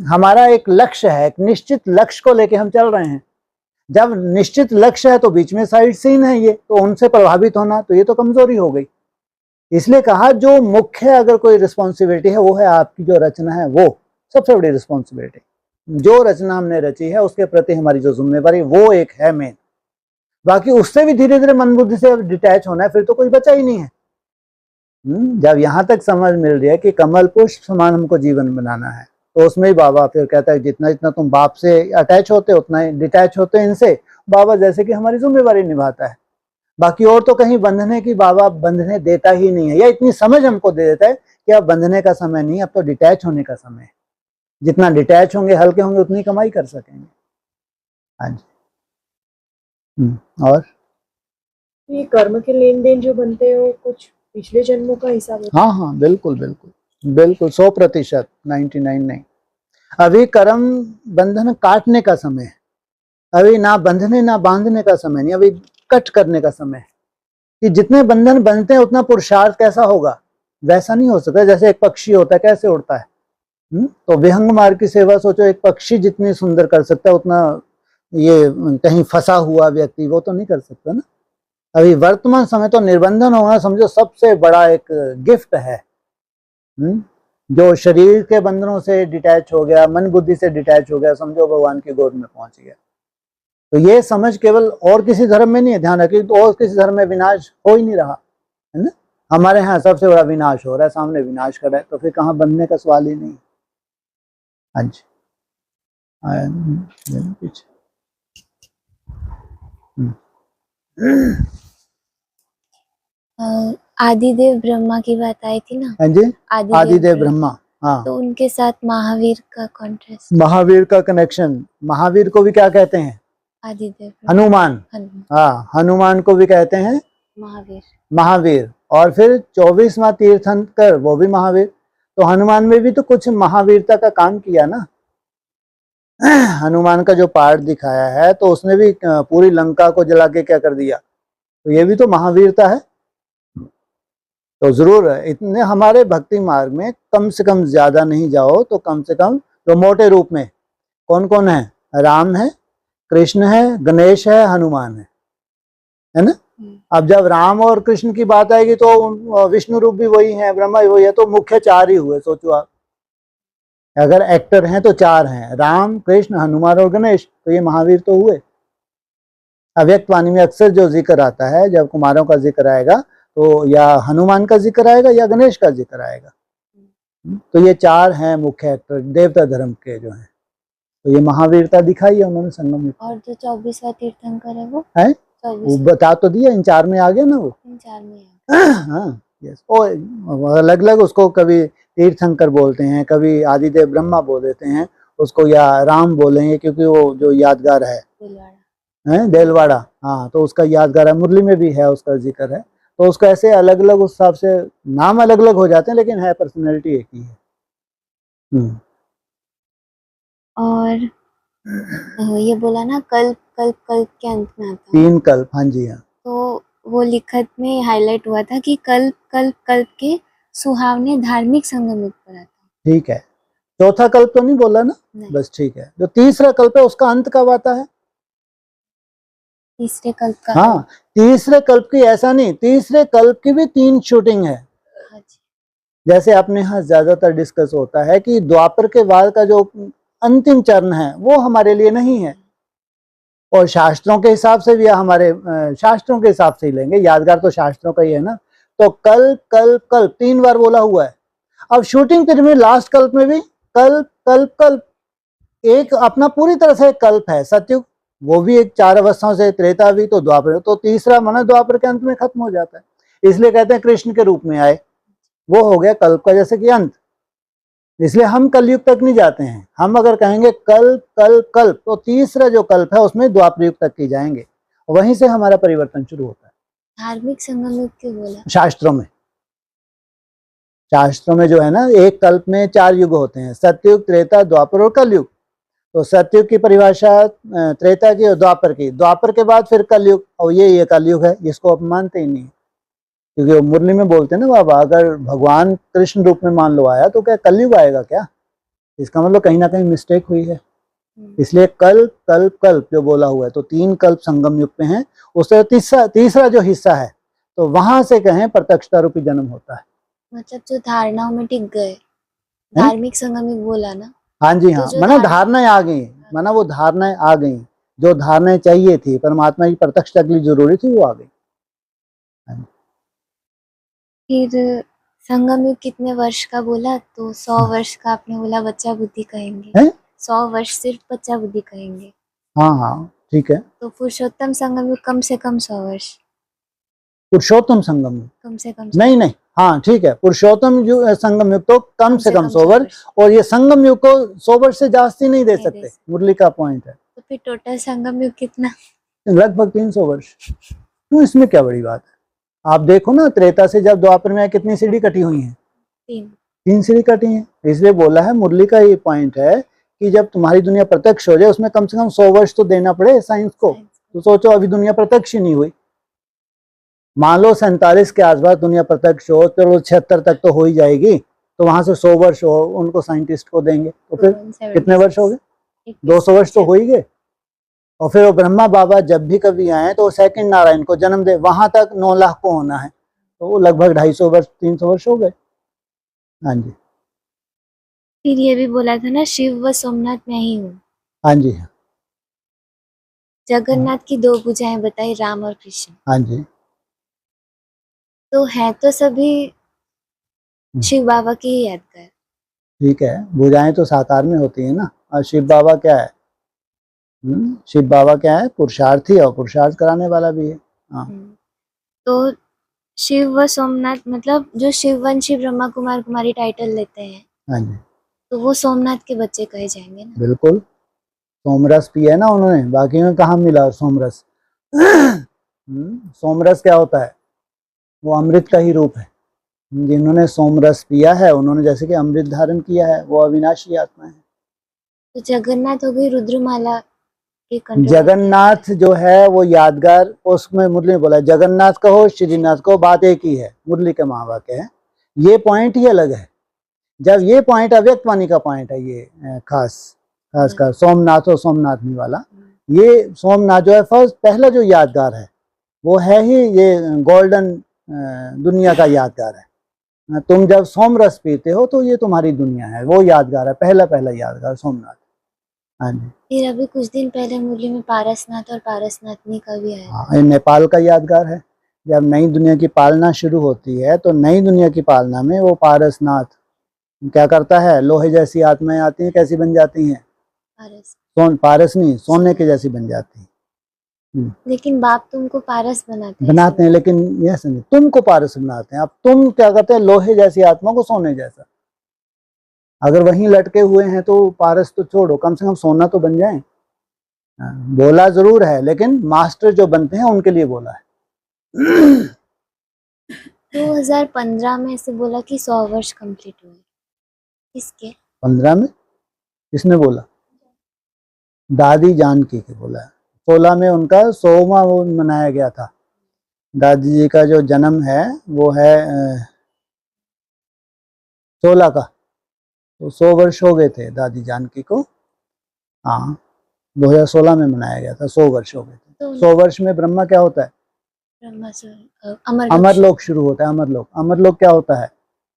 हमारा एक लक्ष्य है, एक निश्चित लक्ष्य को लेके हम चल रहे हैं। जब निश्चित लक्ष्य है तो बीच में साइड सीन है ये, तो उनसे प्रभावित होना, तो ये तो कमजोरी हो गई। इसलिए कहा जो मुख्य अगर कोई रिस्पॉन्सिबिलिटी है वो है आपकी जो रचना है, वो सबसे बड़ी रिस्पॉन्सिबिलिटी। जो रचना हमने रची है उसके प्रति हमारी जो जिम्मेवारी वो एक है मेन। बाकी उससे भी धीरे धीरे मन बुद्धि से डिटैच होना है, फिर तो कोई बचा ही नहीं है। जब यहाँ तक समझ मिल रही है कि कमल पुष्प समान हमको जीवन बनाना है, तो उसमें ही बाबा फिर कहता है जितना जितना तुम बाप से अटैच होते उतना ही डिटैच होते हैं इनसे। बाबा जैसे कि हमारी जिम्मेवारी निभाता है, बाकी और तो कहीं बंधने की बाबा बंधने देता ही नहीं है, या इतनी समझ हमको दे देता है कि अब बंधने का समय नहीं, अब तो डिटैच होने का समय है। जितना डिटैच होंगे, हल्के होंगे, उतनी कमाई कर सकेंगे। हाँ जी। और तो ये कर्म के लेन देन जो बनते हैं वो कुछ पिछले जन्मों का हिसाब होता हाँ हाँ बिल्कुल बिल्कुल बिल्कुल 100%, 99 नहीं। अभी कर्म बंधन काटने का समय है, अभी ना बंधने ना बांधने का समय नहीं, अभी कट करने का समय है। कि जितने बंधन बनते हैं उतना पुरुषार्थ कैसा होगा, वैसा नहीं हो सकता। जैसे एक पक्षी होता है, कैसे उड़ता है, तो विहंग मार्ग की सेवा सोचो, एक पक्षी जितनी सुंदर कर सकता है उतना ये कहीं फंसा हुआ व्यक्ति वो तो नहीं कर सकता ना। अभी वर्तमान समय तो निर्बंधन होना समझो सबसे बड़ा एक गिफ्ट है। जो शरीर के बंधनों से डिटैच हो गया, मन बुद्धि से डिटैच हो गया, समझो भगवान की गोद में पहुंच गया। तो ये समझ केवल और किसी धर्म में नहीं है, ध्यान रखिए, तो और किसी धर्म में विनाश हो ही नहीं रहा है ना। हमारे यहाँ सबसे बड़ा विनाश हो रहा है, सामने विनाश कर रहा है, तो फिर कहाँ बनने का सवाल ही नहीं। हाँ जी पीछे आदिदेव ब्रह्मा की बात आई थी ना। हाँ जी, आदिदेव ब्रह्मा, हाँ। तो उनके साथ महावीर का कॉन्ट्रास्ट, महावीर का कनेक्शन, महावीर को भी क्या कहते हैं, आदिदेव हनुमान, हाँ, हनुमान को भी कहते हैं महावीर। और फिर 24वां तीर्थंकर वो भी महावीर। तो हनुमान में भी तो कुछ महावीरता का काम किया ना। हनुमान का जो पार्ट दिखाया है तो उसने भी पूरी लंका को जला के क्या कर दिया, तो ये भी तो महावीरता है। तो जरूर है, इतने हमारे भक्ति मार्ग में कम से कम, ज्यादा नहीं जाओ तो कम से कम जो मोटे रूप में कौन कौन है, राम है, कृष्ण है, गणेश है, हनुमान है ना। अब जब राम और कृष्ण की बात आएगी तो विष्णु रूप भी वही है, ब्रह्मा भी वही है, तो मुख्य 4 ही हुए। सोचो आप, अगर एक्टर हैं तो 4 हैं, राम, कृष्ण, हनुमान और गणेश, तो ये महावीर तो हुए। अव्यक्त वाणी में अक्सर जो जिक्र आता है, जब कुमारों का जिक्र आएगा तो या हनुमान का जिक्र आएगा या गणेश का जिक्र आएगा। तो ये 4 हैं मुख्य एक्टर देवता धर्म के जो हैं, तो ये महावीरता दिखाई है उन्होंने संगम में। और जो 24वां तीर्थंकर है वो है, वो बता तो दिया, इन 4 में आ गया ना वो, इन 4 में है। हाँ यस। और अलग अलग उसको कभी तीर्थंकर बोलते हैं, कभी आदिदेव ब्रह्मा बोल देते हैं उसको, या राम बोलेंगे क्योंकि वो जो यादगार है देलवाड़ा, हाँ, तो उसका यादगार है, मुरली में भी है उसका जिक्र है। तो उसका ऐसे अलग अलग उस हिसाब से नाम अलग अलग हो जाते हैं, लेकिन है पर्सनैलिटी एक ही है। और ये बोला ना कल्प कल्प कल्प के अंत में आता है 3 कल्प, हाँ जी हाँ। तो वो लिखत में हाईलाइट हुआ था कि कल्प कल्प कल्प के सुहावने धार्मिक संगम पर आता। ठीक है, 4था कल्प तो नहीं बोला ना, बस ठीक है। जो 3रा कल्प है उसका अंत कब आता है, 3रे कल्प का। हाँ, 3रे कल्प की ऐसा नहीं, 3रे कल्प की भी 3 शूटिंग है। जैसे अपने यहाँ ज्यादातर डिस्कस होता है कि द्वापर के बाद का जो अंतिम चरण है वो हमारे लिए नहीं है, और शास्त्रों के हिसाब से भी, हमारे शास्त्रों के हिसाब से ही लेंगे, यादगार तो शास्त्रों का ही है ना। तो कल्प कल्प कल्प 3 बार बोला हुआ है। अब शूटिंग पीरियड में लास्ट कल्प में भी कल्प कल्प कल्प, एक अपना पूरी तरह से कल्प है सतयुग, वो भी एक 4 अवस्थाओं से, त्रेता भी, तो द्वापर, तो 3रा माना द्वापर के अंत में खत्म हो जाता है। इसलिए कहते हैं कृष्ण के रूप में आए, वो हो गया कल्प का जैसे कि अंत। इसलिए हम कलयुग तक नहीं जाते हैं, हम अगर कहेंगे कल्प कल्प कल्प तो 3रा जो कल्प है उसमें द्वापर युग तक की जाएंगे, वहीं से हमारा परिवर्तन शुरू होता है। धार्मिक संगम युग क्यों बोला, शास्त्रों में जो है ना, एक कल्प में 4 युग होते हैं, सतयुग, त्रेता, द्वापर और कलयुग। तो सतयुग की परिभाषा त्रेता की और द्वापर की, द्वापर के बाद फिर कलयुग, और ये कलयुग है, जिसको आप मानते ही नहीं, क्योंकि वो मुरली में बोलते हैं ना बाबा, अगर भगवान कृष्ण रूप में मान लो आया तो क्या कलयुग आएगा क्या, इसका मतलब कहीं ना कहीं मिस्टेक हुई है। इसलिए कल्प कल्प कल्प जो बोला हुआ है, तो 3 कल्प संगम युग पे हैं। उससे तीसरा जो हिस्सा है, तो वहां से कहें प्रत्यक्षता रूपी जन्म होता है। मतलब जो धारणाओं में टिक गए, धार्मिक संगम युग बोला ना, हाँ जी, तो हाँ, जो माना धारणाएं आ गई, माना वो धारणाएं आ गई, जो धारणाएं चाहिए थी परमात्मा की प्रत्यक्षता के लिए जरूरी थी, वो आ गई। फिर संगम युग कितने वर्ष का बोला, तो 100 वर्ष का आपने बोला बच्चा बुद्धि कहेंगे, हैं? 100 वर्ष सिर्फ बच्चा बुद्धि कहेंगे। हाँ हाँ ठीक है। तो पुरुषोत्तम संगम युग कम से कम 100 वर्ष, पुरुषोत्तम संगम युग कम से कम नहीं नहीं, हाँ ठीक है, पुरुषोत्तम संगम युग तो कम से कम 100 100 वर्ष, और ये संगम युग को 100 वर्ष से जास्ती नहीं दे नहीं दे सकते, सकते। मुरली का पॉइंट है। तो फिर टोटल संगम युग कितना? लगभग 300 वर्ष। तो इसमें क्या बड़ी बात है? आप देखो ना, त्रेता से जब द्वापर में आए, कितनी सीढ़ी कटी हुई है? 3 सीढ़ी कटी है। इसलिए बोला है, मुरली का ये पॉइंट है कि जब तुम्हारी दुनिया प्रत्यक्ष हो जाए, उसमें कम से कम 100 वर्ष तो देना पड़े साइंस को। तो सोचो, अभी दुनिया प्रत्यक्ष ही नहीं हुई, मान लो 47 के आसपास दुनिया प्रत्यक्ष हो, चलो 76 तक तो हो ही जाएगी, तो वहां से 100 वर्ष हो उनको साइंटिस्ट को देंगे, तो फिर कितने वर्ष हो गए? 200 वर्ष तो हो ही गए। और फिर वो ब्रह्मा बाबा जब भी कभी आए तो सेकंड नारायण को जन्म दे, वहां तक 9 लाख को होना है, तो वो लगभग 250 वर्ष 300 वर्ष हो गए। हाँ जी, फिर ये भी बोला था ना, शिव व सोमनाथ मैं ही हूँ। हाँ जी, जगन्नाथ की 2 भुजाएं बताई, राम और कृष्ण। हाँ जी, तो है तो सभी शिव बाबा की ही यादगार। ठीक है, भुजाएं तो साकार में होती है ना। और शिव बाबा क्या है? शिव बाबा क्या है? पुरुषार्थी, और पुरुषार्थ कराने वाला भी है। हाँ, तो शिव व सोमनाथ मतलब जो शिववंशी ब्रह्मा कुमार कुमारी टाइटल लेते हैं, हाँ जी, तो वो सोमनाथ के बच्चे कहे जाएंगे ना। बिल्कुल। सोमरस पिया है ना उन्होंने, बाकी में कहाँ मिला सोमरस? सोमरस क्या होता है? वो अमृत का ही रूप है। जिन्होंने सोमरस पिया है, उन्होंने जैसे कि अमृत धारण किया है, वो अविनाशी आत्मा है। तो जगन्नाथ हो गई रुद्रमाला के कंट्रोल। जगन्नाथ जो है वो यादगार, उसमें मुरली में बोला है, जगन्नाथ कहो श्रीनाथ कहो, बात एक ही है, मुरली के महावाक्य है। ये पॉइंट ही अलग है। जब ये पॉइंट अव्यक्त वाणी का पॉइंट है, ये खास कर सोमनाथ और सोमनाथनी वाला, ये सोमनाथ जो है फर्स्ट पहला जो यादगार है, वो है ही ये गोल्डन दुनिया का यादगार है। तुम जब सोमरस पीते हो तो ये तुम्हारी दुनिया है, वो यादगार है, पहला यादगार सोमनाथ। हाँ जी, फिर अभी कुछ दिन पहले मुरली में पारसनाथ और पारसनाथनी का भी आया। हाँ, ये नेपाल का यादगार है। जब नई दुनिया की पालना शुरू होती है, तो नई दुनिया की पालना में वो पारसनाथ क्या करता है? लोहे जैसी आत्माएं आती हैं, कैसी बन जाती हैं? पारस। पारस नहीं, सोने के जैसी बन जाती है। लेकिन बाप तुमको पारस बनाते हैं, लेकिन यह समझे, तुमको पारस बनाते हैं। अब तुम क्या करते हैं? लोहे जैसी आत्मा को सोने जैसा। अगर वहीं लटके हुए हैं तो पारस तो छोड़ो, कम से कम सोना तो बन जाए। बोला जरूर है, लेकिन मास्टर जो बनते हैं उनके लिए बोला है। 2015 में ऐसे बोला कि 100 वर्ष कंप्लीट हुए। किसके? 15 में किसने बोला? दादी जानकी के बोला है। 16 में उनका 100वां वो मनाया गया था। दादी जी का जो जन्म है वो है 16 का, तो 100 वर्ष हो गए थे दादी जानकी को। हाँ, 2016 में मनाया गया था, 100 वर्ष हो गए थे। तो 100 वर्ष में ब्रह्मा क्या होता है? ब्रह्मा से अमरलोक शुरू होता है। अमरलोक क्या होता है?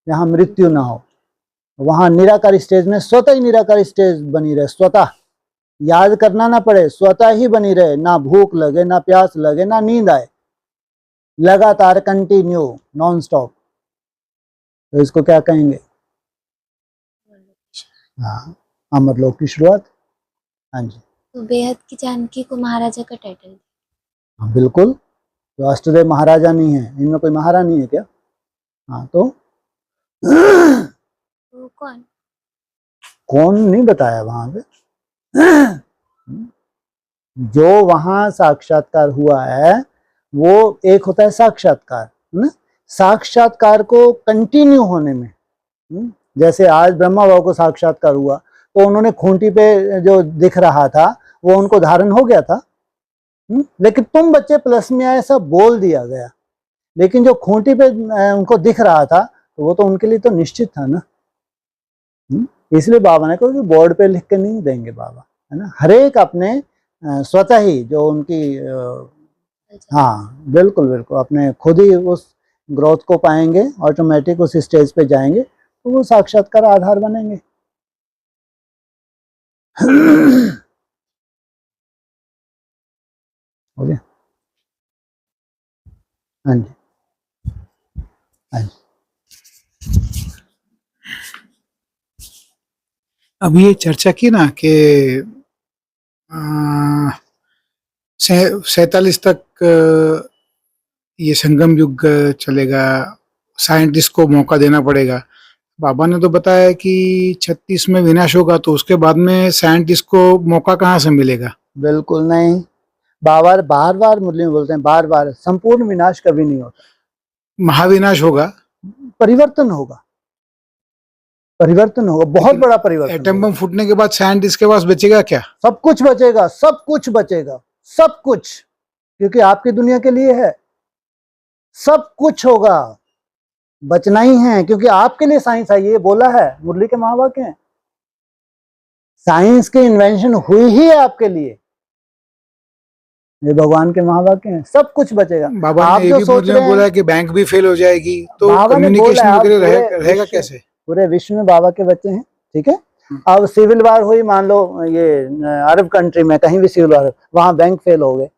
जहाँ मृत्यु ना हो, वहां निराकार स्टेज में स्वतः ही निराकार स्टेज बनी रहे, स्वतः याद करना ना पड़े, स्वतः ही बनी रहे, ना भूख लगे, ना प्यास लगे, ना नींद आए, लगातार कंटिन्यू नॉन स्टॉप। तो इसको क्या कहेंगे? हाँ, अमरलोक की शुरुआत। हाँ जी, तो बेहद की जानकी को महाराजा का टाइटल। हाँ बिल्कुल। तो अष्टदेव महाराजा नहीं है, इनमें कोई महारानी है क्या? हाँ, तो कौन नहीं बताया वहां पे। जो वहां साक्षात्कार हुआ है वो एक होता है साक्षात्कार, है ना? साक्षात्कार को कंटिन्यू होने में, जैसे आज ब्रह्मा बाबा को साक्षात्कार हुआ, तो उन्होंने खूंटी पे जो दिख रहा था वो उनको धारण हो गया था। लेकिन तुम बच्चे प्लस में आए, सब बोल दिया गया, लेकिन जो खूंटी पे उनको दिख रहा था, तो वो तो उनके लिए तो निश्चित था ना। इसलिए बाबा ने कहा कि बोर्ड पे लिख के नहीं देंगे बाबा, है ना। हर एक अपने स्वतः ही जो उनकी हाँ बिल्कुल बिल्कुल अपने खुद ही उस ग्रोथ को पाएंगे, ऑटोमेटिक उस स्टेज पे जाएंगे तो वो साक्षात्कार आधार बनेंगे। हो गया। हाँ जी, हाँ जी। अब ये चर्चा की ना कि 47 तक ये संगम युग चलेगा, साइंटिस्ट को मौका देना पड़ेगा। बाबा ने तो बताया कि 36 में विनाश होगा, तो उसके बाद में साइंटिस्ट को मौका कहाँ से मिलेगा? बिल्कुल नहीं, बार बार मुरली में बोलते हैं, बार बार संपूर्ण विनाश कभी नहीं होता, महाविनाश होगा, परिवर्तन होगा, परिवर्तन होगा, बहुत लेकिन बड़ा परिवर्तन एटम होगा। बम फूटने के बाद साइंटिस्ट के पास बचेगा क्या? सब कुछ बचेगा, सब कुछ बचेगा, सब कुछ, क्योंकि आपकी दुनिया के लिए है, सब कुछ होगा, बचना ही है, क्योंकि आपके लिए साइंस है, ये बोला है मुरली के महावाक्य हैं। साइंस की इन्वेंशन हुई ही है आपके लिए, ये भगवान के महावाक्य हैं, सब कुछ बचेगा। बाबा आप ने ये जो भी सोच मुझे रहे हैं, बोला है कि बैंक भी फेल हो जाएगी, तो बाबा ने बोला कम्युनिकेशन है, वगैरह पूरे रहेगा विश्व- कैसे? पूरे विश्व में बाबा के बच्चे हैं, ठीक है। अब सिविल वार हुई, मान लो ये अरब कंट्री में कहीं भी सिविल वार, वहां बैंक फेल हो गए,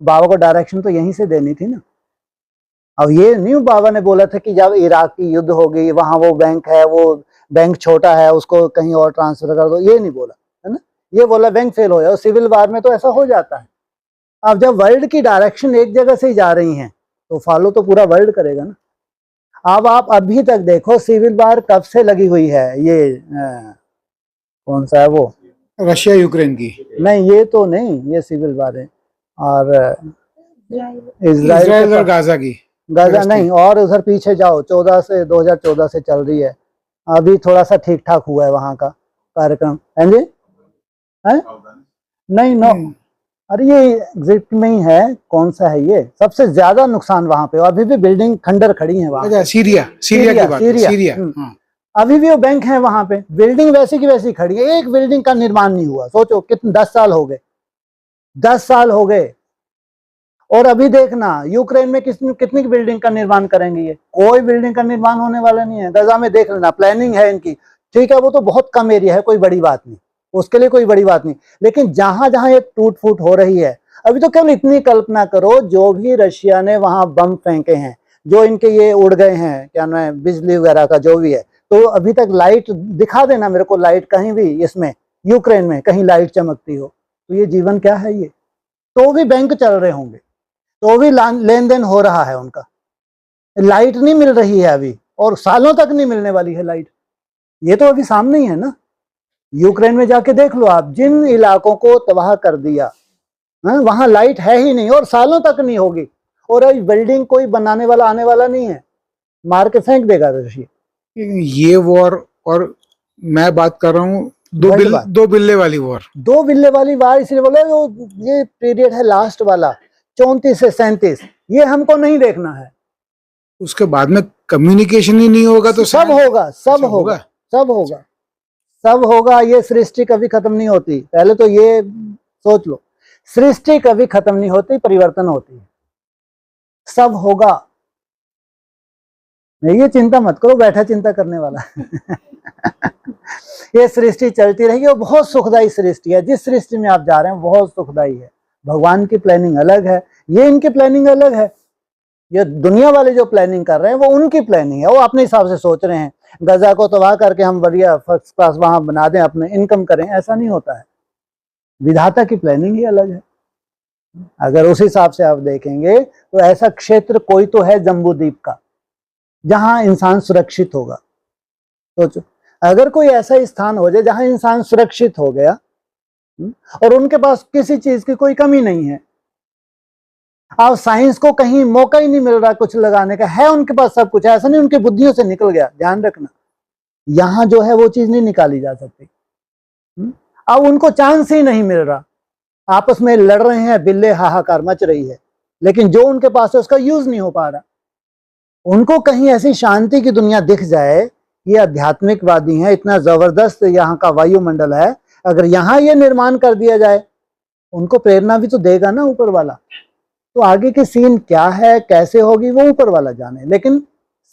बाबा को डायरेक्शन तो यहीं से देनी थी ना। अब ये नहीं बाबा ने बोला था कि जब इराक की युद्ध हो गई, वहां वो बैंक है, वो बैंक छोटा है, उसको कहीं और ट्रांसफर कर दो, ये नहीं बोला है ना। ये बोला बैंक फेल हो जाए, और सिविल वार में तो ऐसा हो जाता है। अब जब वर्ल्ड की डायरेक्शन एक जगह से ही जा रही है तो फॉलो तो पूरा वर्ल्ड करेगा ना। अब आप अभी तक देखो, सिविल वार कब से लगी हुई है, ये कौन सा है वो, रशिया यूक्रेन की, नहीं ये तो नहीं, ये सिविल वार है, और इजराइल इसराइल और गाजा की, गाजा फिलिस्तीन। नहीं, और उधर पीछे जाओ, 2014 से चल रही है, अभी थोड़ा सा ठीक ठाक हुआ है वहां का कार्यक्रम, है जी, है नहीं नो, अरे ये एग्जिट में ही है, कौन सा है ये, सबसे ज्यादा नुकसान वहां पे, अभी भी बिल्डिंग खंडर खड़ी है वहां। अच्छा, सीरिया की बात है, सीरिया। हाँ। अभी भी वो बैंक है वहां पे, बिल्डिंग वैसी की वैसी खड़ी है, एक बिल्डिंग का निर्माण नहीं हुआ। सोचो कितने 10 साल हो गए, 10 साल हो गए। और अभी देखना यूक्रेन में कितनी बिल्डिंग का निर्माण करेंगे, ये कोई बिल्डिंग का निर्माण होने वाला नहीं है। गजा में देख लेना, प्लानिंग है इनकी, ठीक है, वो तो बहुत कम एरिया है, कोई बड़ी बात नहीं, उसके लिए कोई बड़ी बात नहीं, लेकिन जहां जहां ये टूट फूट हो रही है, अभी तो केवल इतनी कल्पना करो, जो भी रशिया ने वहां बम फेंके हैं, जो इनके ये उड़ गए हैं, क्या नाम है, बिजली वगैरह का जो भी है, तो अभी तक लाइट दिखा देना मेरे को, लाइट कहीं भी इसमें यूक्रेन में कहीं लाइट चमकती हो, तो ये जीवन क्या है ये। तो भी बैंक चल रहे होंगे, तो भी लेन देन हो रहा है उनका, लाइट नहीं मिल रही है अभी, और सालों तक नहीं मिलने वाली है लाइट, ये तो अभी सामने ही है ना। यूक्रेन में जाके देख लो आप, जिन इलाकों को तबाह कर दिया, वहां लाइट है ही नहीं और सालों तक नहीं होगी, और अभी बिल्डिंग कोई बनाने वाला आने वाला नहीं है, मार के फेंक देगा रशिया। ये वॉर, और मैं बात कर रहा हूँ दो बिल्ले वाली वॉर, 2 बिल्ले वाली वार, इसलिए बोला ये पीरियड है लास्ट वाला, 34 से 37, ये हमको नहीं देखना है। उसके बाद में कम्युनिकेशन ही नहीं होगा तो सब होगा, सब होगा, सब होगा, सब होगा। ये सृष्टि कभी खत्म नहीं होती, पहले तो ये सोच लो, सृष्टि कभी खत्म नहीं होती, परिवर्तन होती है, सब होगा। ये चिंता मत करो, बैठा चिंता करने वाला ये सृष्टि चलती रहेगी, और बहुत सुखदाई सृष्टि है, जिस सृष्टि में आप जा रहे हैं बहुत सुखदाई है। भगवान की प्लानिंग अलग है, ये इनकी प्लानिंग अलग है, ये दुनिया वाले जो प्लानिंग कर रहे हैं वो उनकी प्लानिंग है, वो अपने हिसाब से सोच रहे हैं, गजा को तबाह करके हम बढ़िया फर्स्ट क्लास वहां बना दें, अपने इनकम करें, ऐसा नहीं होता है। विधाता की प्लानिंग ही अलग है। अगर उस हिसाब से आप देखेंगे तो ऐसा क्षेत्र कोई तो है जम्बूद्वीप का, जहां इंसान सुरक्षित होगा। सोचो, अगर कोई ऐसा स्थान हो जाए जहां इंसान सुरक्षित हो गया, और उनके पास किसी चीज की कोई कमी नहीं है, अब साइंस को कहीं मौका ही नहीं मिल रहा कुछ लगाने का, है उनके पास सब कुछ, ऐसा नहीं उनकी बुद्धियों से निकल गया, ध्यान रखना, यहां जो है वो चीज नहीं निकाली जा सकती। अब उनको चांस ही नहीं मिल रहा, आपस में लड़ रहे हैं, बिल्ले हाहाकार मच रही है, लेकिन जो उनके पास है उसका यूज नहीं हो पा रहा। उनको कहीं ऐसी शांति की दुनिया दिख जाए, ये आध्यात्मिकवादी हैं, इतना जबरदस्त यहाँ का वायुमंडल है, अगर यहाँ ये निर्माण कर दिया जाए, उनको प्रेरणा भी तो देगा ना ऊपर वाला। तो आगे की सीन क्या है, कैसे होगी, वो ऊपर वाला जाने। लेकिन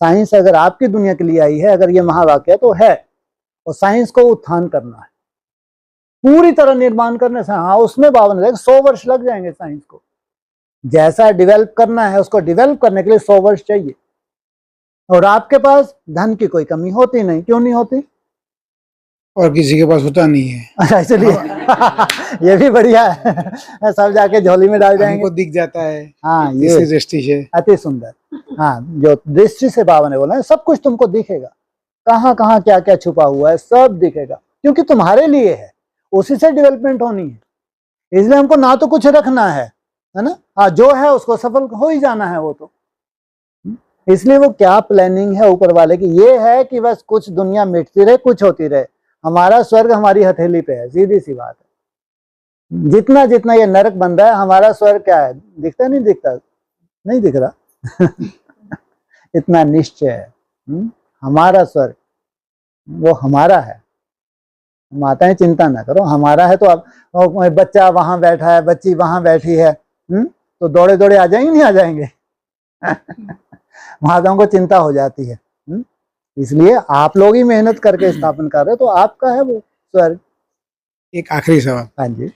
साइंस अगर आपकी दुनिया के लिए आई है, अगर ये महावाक्य तो है, और साइंस को उत्थान करना है, पूरी तरह निर्माण करने से। हाँ, उसमें 100 वर्ष लग जाएंगे साइंस को। जैसा डेवलप करना है, उसको डेवलप करने के लिए 100 वर्ष चाहिए। और आपके पास धन की कोई कमी होती नहीं। क्यों नहीं होती? और किसी के पास होता नहीं है, अच्छा, इसलिए ये भी बढ़िया है। सब जाके झोली में डाल जाएंगे। हमको दिख जाता है हाँ, इसी ये दृष्टि से। अति सुंदर। हाँ, जो दृष्टि से बाबा ने बोला है, सब कुछ तुमको दिखेगा, कहाँ कहाँ क्या क्या छुपा हुआ है, सब दिखेगा, क्योंकि तुम्हारे लिए है, उसी से डेवलपमेंट होनी है। इसलिए हमको ना तो कुछ रखना है ना। हाँ, जो है उसको सफल हो ही जाना है वो तो। इसलिए वो क्या प्लानिंग है ऊपर वाले की, ये है कि बस कुछ दुनिया मिटती रहे, कुछ होती रहे। हमारा स्वर्ग हमारी हथेली पे है, सीधी सी बात है। जितना जितना ये नरक बन रहा है, हमारा स्वर्ग क्या है? दिखता नहीं दिखता? नहीं दिख रहा। इतना निश्चय है। हमारा स्वर्ग वो हमारा है। माताएं चिंता ना करो, हमारा है। तो अब बच्चा वहां बैठा है, बच्ची वहां बैठी है, तो दौड़े दौड़े आ जाएंगे, नहीं आ जाएंगे? माताओं को चिंता हो जाती है। इसलिए आप लोग ही मेहनत करके स्थापन कर रहे हो, तो आपका है वो स्वर्ग। एक आखिरी सवाल, हाँ जी।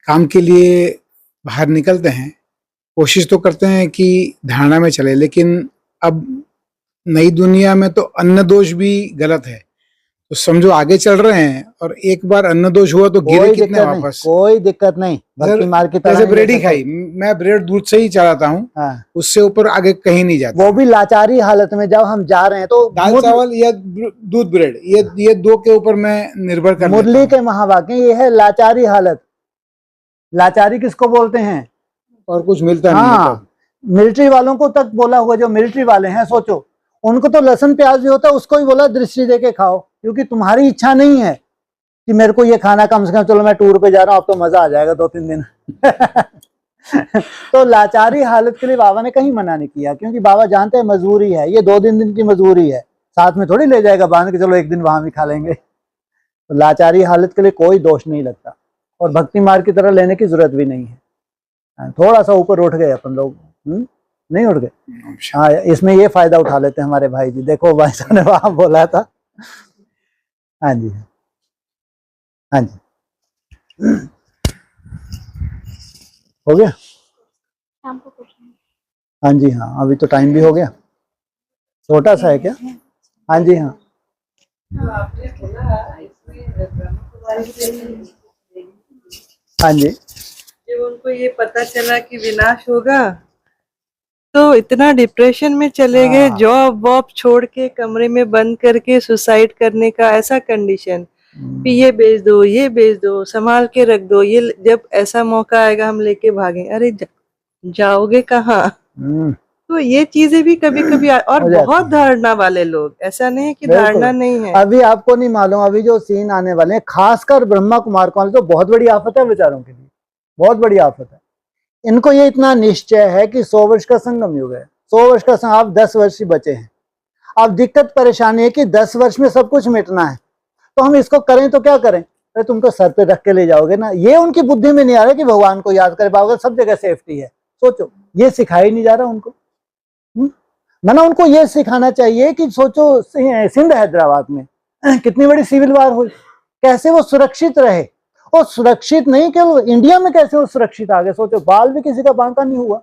काम के लिए बाहर निकलते हैं, कोशिश तो करते हैं कि धारणा में चले, लेकिन अब नई दुनिया में तो अन्न दोष भी गलत है। तो समझो आगे चल रहे हैं और एक बार अन्न दोष हुआ तो गिरे कोई कितने दिक्कत नहीं, वापस। कोई दिक्कत नहीं। भक्ति मार्ग की तरह जैसे ही ब्रेड ही जैसे खाई, मैं ब्रेड दूध से ही चलाता हूँ, हाँ, उससे ऊपर आगे कहीं नहीं जाता। वो भी लाचारी हालत में जब हम जा रहे हैं तो दाल चावल या दूध ब्रेड, ये दो के ऊपर मैं निर्भर कर मुरली लेता के हूँ। महावाक्य ये है लाचारी हालत। लाचारी किसको बोलते हैं? और कुछ मिलता नहीं है हाँ, तब। मिलिट्री वालों को तक बोला हुआ, जो मिलिट्री वाले हैं, सोचो उनको तो लहसुन प्याज भी होता है, उसको ही बोला दृष्टि दे के खाओ, क्योंकि तुम्हारी इच्छा नहीं है कि मेरे को ये खाना, कम से कम चलो मैं टूर पे जा रहा हूँ, अब तो मजा आ जाएगा 2-3 दिन। तो लाचारी हालत के लिए बाबा ने कहीं मना नहीं किया, क्योंकि बाबा जानते हैं मजबूरी है, ये 2-3 दिन की मजबूरी है, साथ में थोड़ी ले जाएगा बांध के चलो एक दिन वहां भी खा लेंगे। तो लाचारी हालत के लिए कोई दोष नहीं लगता, और भक्ति मार्ग की तरह लेने की जरूरत भी नहीं है। थोड़ा सा ऊपर उठ गए अपन लोग, नहीं उठ गए। हाँ, इसमें ये फायदा उठा लेते हैं हमारे भाई जी। देखो भाई साहब ने वहां बोला था। हाँ जी, हाँ जी, हो गया। हाँ जी, हाँ, अभी तो टाइम भी हो गया। छोटा सा है क्या? हाँ जी, हाँ। हाँ जी, जब उनको ये पता चला कि विनाश होगा तो इतना डिप्रेशन में चले गए, हाँ। जॉब वॉब छोड़ के कमरे में बंद करके सुसाइड करने का ऐसा कंडीशन कि ये बेच दो, ये बेच दो, संभाल के रख दो, ये जब ऐसा मौका आएगा हम लेके भागे। अरे जाओगे कहाँ? तो ये चीजें भी कभी कभी और हो जाती बहुत हैं। धारणा वाले लोग, ऐसा नहीं है कि बिल्कुल। धारणा नहीं है। अभी आपको नहीं मालूम, अभी जो सीन आने वाले हैं, खासकर ब्रह्मा कुमार वाले, तो बहुत बड़ी आफत है बेचारों के लिए, बहुत बड़ी आफत है। इनको ये इतना निश्चय है कि 100 वर्ष का संगम युग है, 100 वर्ष का संगम, आप 10 वर्ष ही बचे हैं। अब दिक्कत परेशानी है कि 10 वर्ष में सब कुछ मिटना है, तो हम इसको करें तो क्या करें? अरे तुमको सर पे रख के ले जाओगे ना, ये उनकी बुद्धि में नहीं आ रहा कि भगवान को याद कर पाओगे, सब जगह सेफ्टी है। सोचो, ये सिखाया ही नहीं जा रहा उनको। मना उनको ये सिखाना चाहिए कि सोचो सिंध हैदराबाद में कितनी बड़ी सिविल वार हुई, कैसे वो सुरक्षित रहे, और सुरक्षित नहीं केवल इंडिया में, कैसे वो सुरक्षित आ गए। सोचो, बाल भी किसी का बांका नहीं हुआ।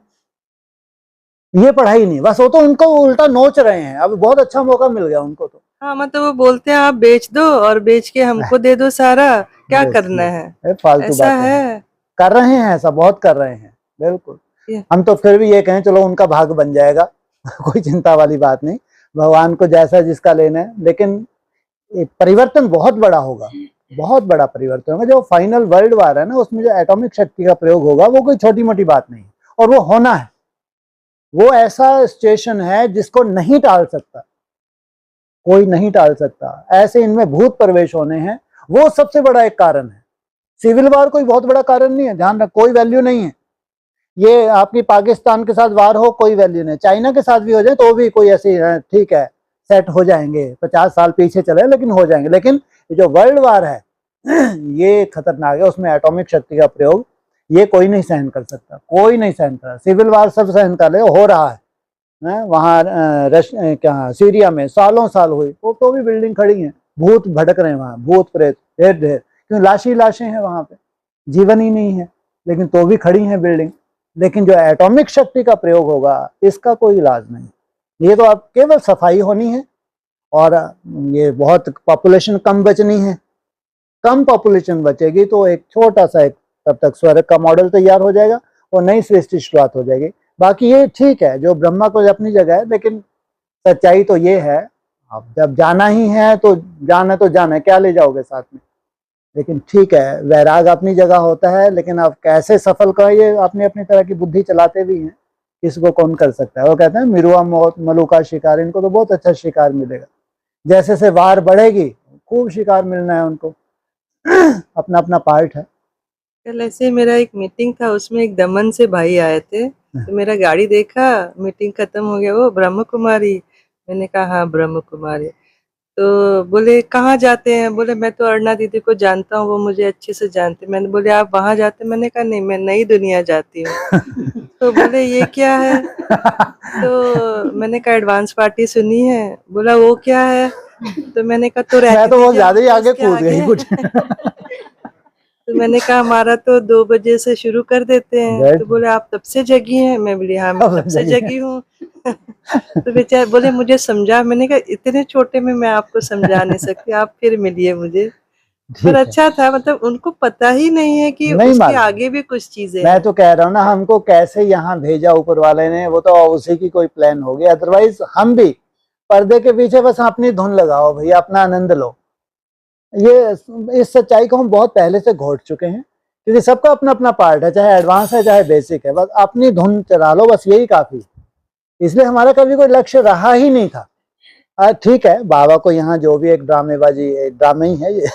ये पढ़ाई नहीं, बस वो तो उनको उल्टा नोच रहे हैं। अब बहुत अच्छा मौका मिल गया उनको तो। हाँ, मतलब वो बोलते हैं आप बेच दो और बेच के हमको दे दो सारा, क्या करना है? फालतू ऐसा बातें है। कर रहे हैं, ऐसा बहुत कर रहे हैं। बिल्कुल, ये- हम तो फिर भी ये कहें चलो उनका भाग बन जाएगा। कोई चिंता वाली बात नहीं, भगवान को जैसा जिसका लेना है। लेकिन परिवर्तन बहुत बड़ा होगा, बहुत बड़ा परिवर्तन होगा। जो फाइनल वर्ल्ड वार है ना, उसमें जो एटॉमिक शक्ति का प्रयोग होगा, वो कोई छोटी मोटी बात नहीं, और वो होना है। वो ऐसा स्टेशन है जिसको नहीं टाल सकता, कोई नहीं टाल सकता। ऐसे इनमें भूत प्रवेश होने हैं, वो सबसे बड़ा एक कारण है। सिविल वार कोई बहुत बड़ा कारण नहीं है, ध्यान रख, कोई वैल्यू नहीं है। ये आपकी पाकिस्तान के साथ वार हो, कोई वैल्यू नहीं। चाइना के साथ भी हो जाए तो भी कोई ऐसी, ठीक है, सेट हो जाएंगे, 50 साल पीछे चले लेकिन हो जाएंगे। लेकिन जो वर्ल्ड वार है, ये खतरनाक है। उसमें एटॉमिक शक्ति का प्रयोग ये कोई नहीं सहन कर सकता, कोई नहीं सहन कर। सिविल वार सब सहन कर ले, हो रहा है वहाँ क्या सीरिया में सालों साल हुई, तो भी बिल्डिंग खड़ी है, भूत भटक रहे हैं वहाँ, भूत प्रेत ढेर ढेर, क्यों लाश ही लाशें हैं वहाँ पे, जीवन ही नहीं है, लेकिन तो भी खड़ी हैं बिल्डिंग। लेकिन जो एटॉमिक शक्ति का प्रयोग होगा इसका कोई इलाज नहीं। ये तो अब केवल सफाई होनी है, और ये बहुत पॉपुलेशन कम बचनी है। कम पॉपुलेशन बचेगी तो एक छोटा सा एक तब तक स्वर्ग का मॉडल तैयार हो जाएगा और नई सृष्टि शुरुआत हो जाएगी। बाकी ये ठीक है, जो ब्रह्मा को अपनी जगह है, लेकिन सच्चाई तो ये है, अब जब जाना ही है तो जाना तो जाना है, क्या ले जाओगे साथ में। लेकिन ठीक है, वैराग अपनी जगह होता है, लेकिन अब कैसे सफल का ये अपनी अपनी तरह की बुद्धि चलाते भी हैं, इसको कौन कर सकता है। वो कहते हैं मिरुआ मौत मलू का शिकार, इनको तो बहुत अच्छा शिकार मिलेगा। जैसे से वार बढ़ेगी खूब शिकार मिलना है उनको, अपना अपना पार्ट है। कल ऐसे मेरा एक मीटिंग था, उसमें एक दमन से भाई आए थे, तो मेरा गाड़ी देखा, मीटिंग खत्म हो गया, वो ब्रह्म कुमारी। मैंने कहा हाँ ब्रह्म कुमारी। तो बोले कहाँ जाते हैं, बोले मैं तो अरुणा दीदी को जानता हूँ, वो मुझे अच्छे से जानते। मैंने बोले आप वहाँ जाते, मैंने कहा नहीं मैं नई दुनिया जाती हूँ। तो बोले ये क्या है, तो मैंने कहा एडवांस पार्टी सुनी है, बोला वो क्या है, तो मैंने कहा तो मैं तो वो ज्यादा ही आगे उसके कूद गई आगे। कुछ। तो मैंने कहा हमारा तो 2 बजे से शुरू कर देते हैं। Right. तो बोले आप तब से जगी हैं, मैं बोली हाँ मैं तब तब से जगी हैं। जगी हूँ। तो बेचारे बोले मुझे समझा, मैंने कहा इतने छोटे में मैं आपको समझा नहीं सकती, आप फिर मिलिए मुझे। ठीक पर है। अच्छा था, मतलब उनको पता ही नहीं है कि नहीं उसके मालूम। आगे भी कुछ चीजें मैं हैं। तो कह रहा हूँ ना, हमको कैसे यहाँ भेजा ऊपर वाले ने, वो तो उसी की कोई प्लान होगी। अदरवाइज हम भी पर्दे के पीछे बस अपनी धुन लगाओ भैया, अपना आनंद लो। ये इस सच्चाई को हम बहुत पहले से घोट चुके हैं, क्योंकि सबका अपना अपना पार्ट है, चाहे एडवांस है चाहे बेसिक है, बस अपनी धुन चला लो, बस यही काफी। इसलिए हमारा कभी कोई लक्ष्य रहा ही नहीं था। ठीक है, बाबा को यहाँ जो भी एक ड्रामेबाजी, एक ड्रामे ही है ये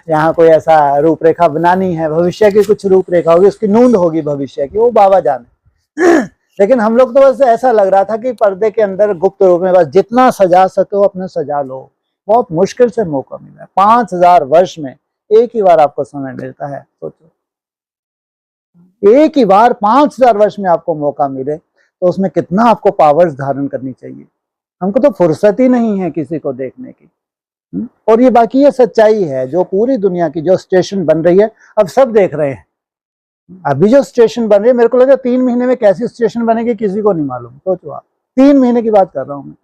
यहाँ कोई ऐसा रूपरेखा बनानी है, भविष्य की कुछ रूपरेखा होगी, उसकी नूंद होगी भविष्य की, वो बाबा जाने। लेकिन हम लोग तो बस ऐसा लग रहा था कि पर्दे के अंदर गुप्त रूप में बस जितना सजा सको अपने सजा लो। बहुत मुश्किल से मौका मिला है, 5000 वर्ष में एक ही बार आपको समय मिलता है। सोचो, एक ही बार 5000 वर्ष में आपको मौका मिले तो उसमें कितना आपको पावर्स धारण करनी चाहिए। हमको तो फुर्सत ही नहीं है किसी को देखने की। और ये बाकी ये सच्चाई है, जो पूरी दुनिया की जो स्टेशन बन रही है अब सब देख रहे हैं। अभी जो स्टेशन बन रही है, मेरे को लगा 3 महीने में कैसी स्टेशन बनेगी किसी को नहीं मालूम। सोचो आप, 3 महीने की बात कर रहा हूं मैं।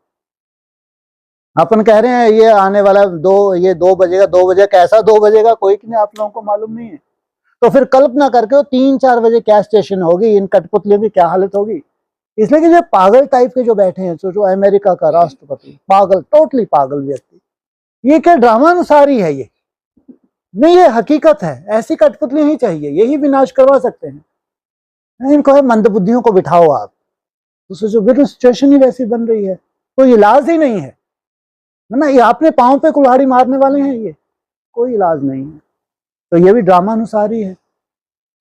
अपन कह रहे हैं ये आने वाला 2 बजेगा, 2 बजे कैसा 2 बजेगा कोई नहीं, आप लोगों को मालूम नहीं है। तो फिर कल्पना करके 3-4 बजे क्या स्टेशन होगी, इन कठपुतलियों की क्या हालत होगी। इसलिए कि जो पागल टाइप के जो बैठे हैं, सोचो अमेरिका का राष्ट्रपति पागल, टोटली पागल व्यक्ति, ये क्या ड्रामा अनुसार ही है ये? नहीं, ये हकीकत है। ऐसी कठपुतली ही चाहिए, यही विनाश करवा सकते हैं। इनको है मंदबुद्धियों को बिठाओ आप, तो सोचो बिल्कुल सिचुएशन ही वैसी बन रही है, कोई इलाज ही नहीं है ना। ये अपने पांव पे कुल्हाड़ी मारने वाले हैं, ये कोई इलाज नहीं है। तो ये भी ड्रामा अनुसार ही है।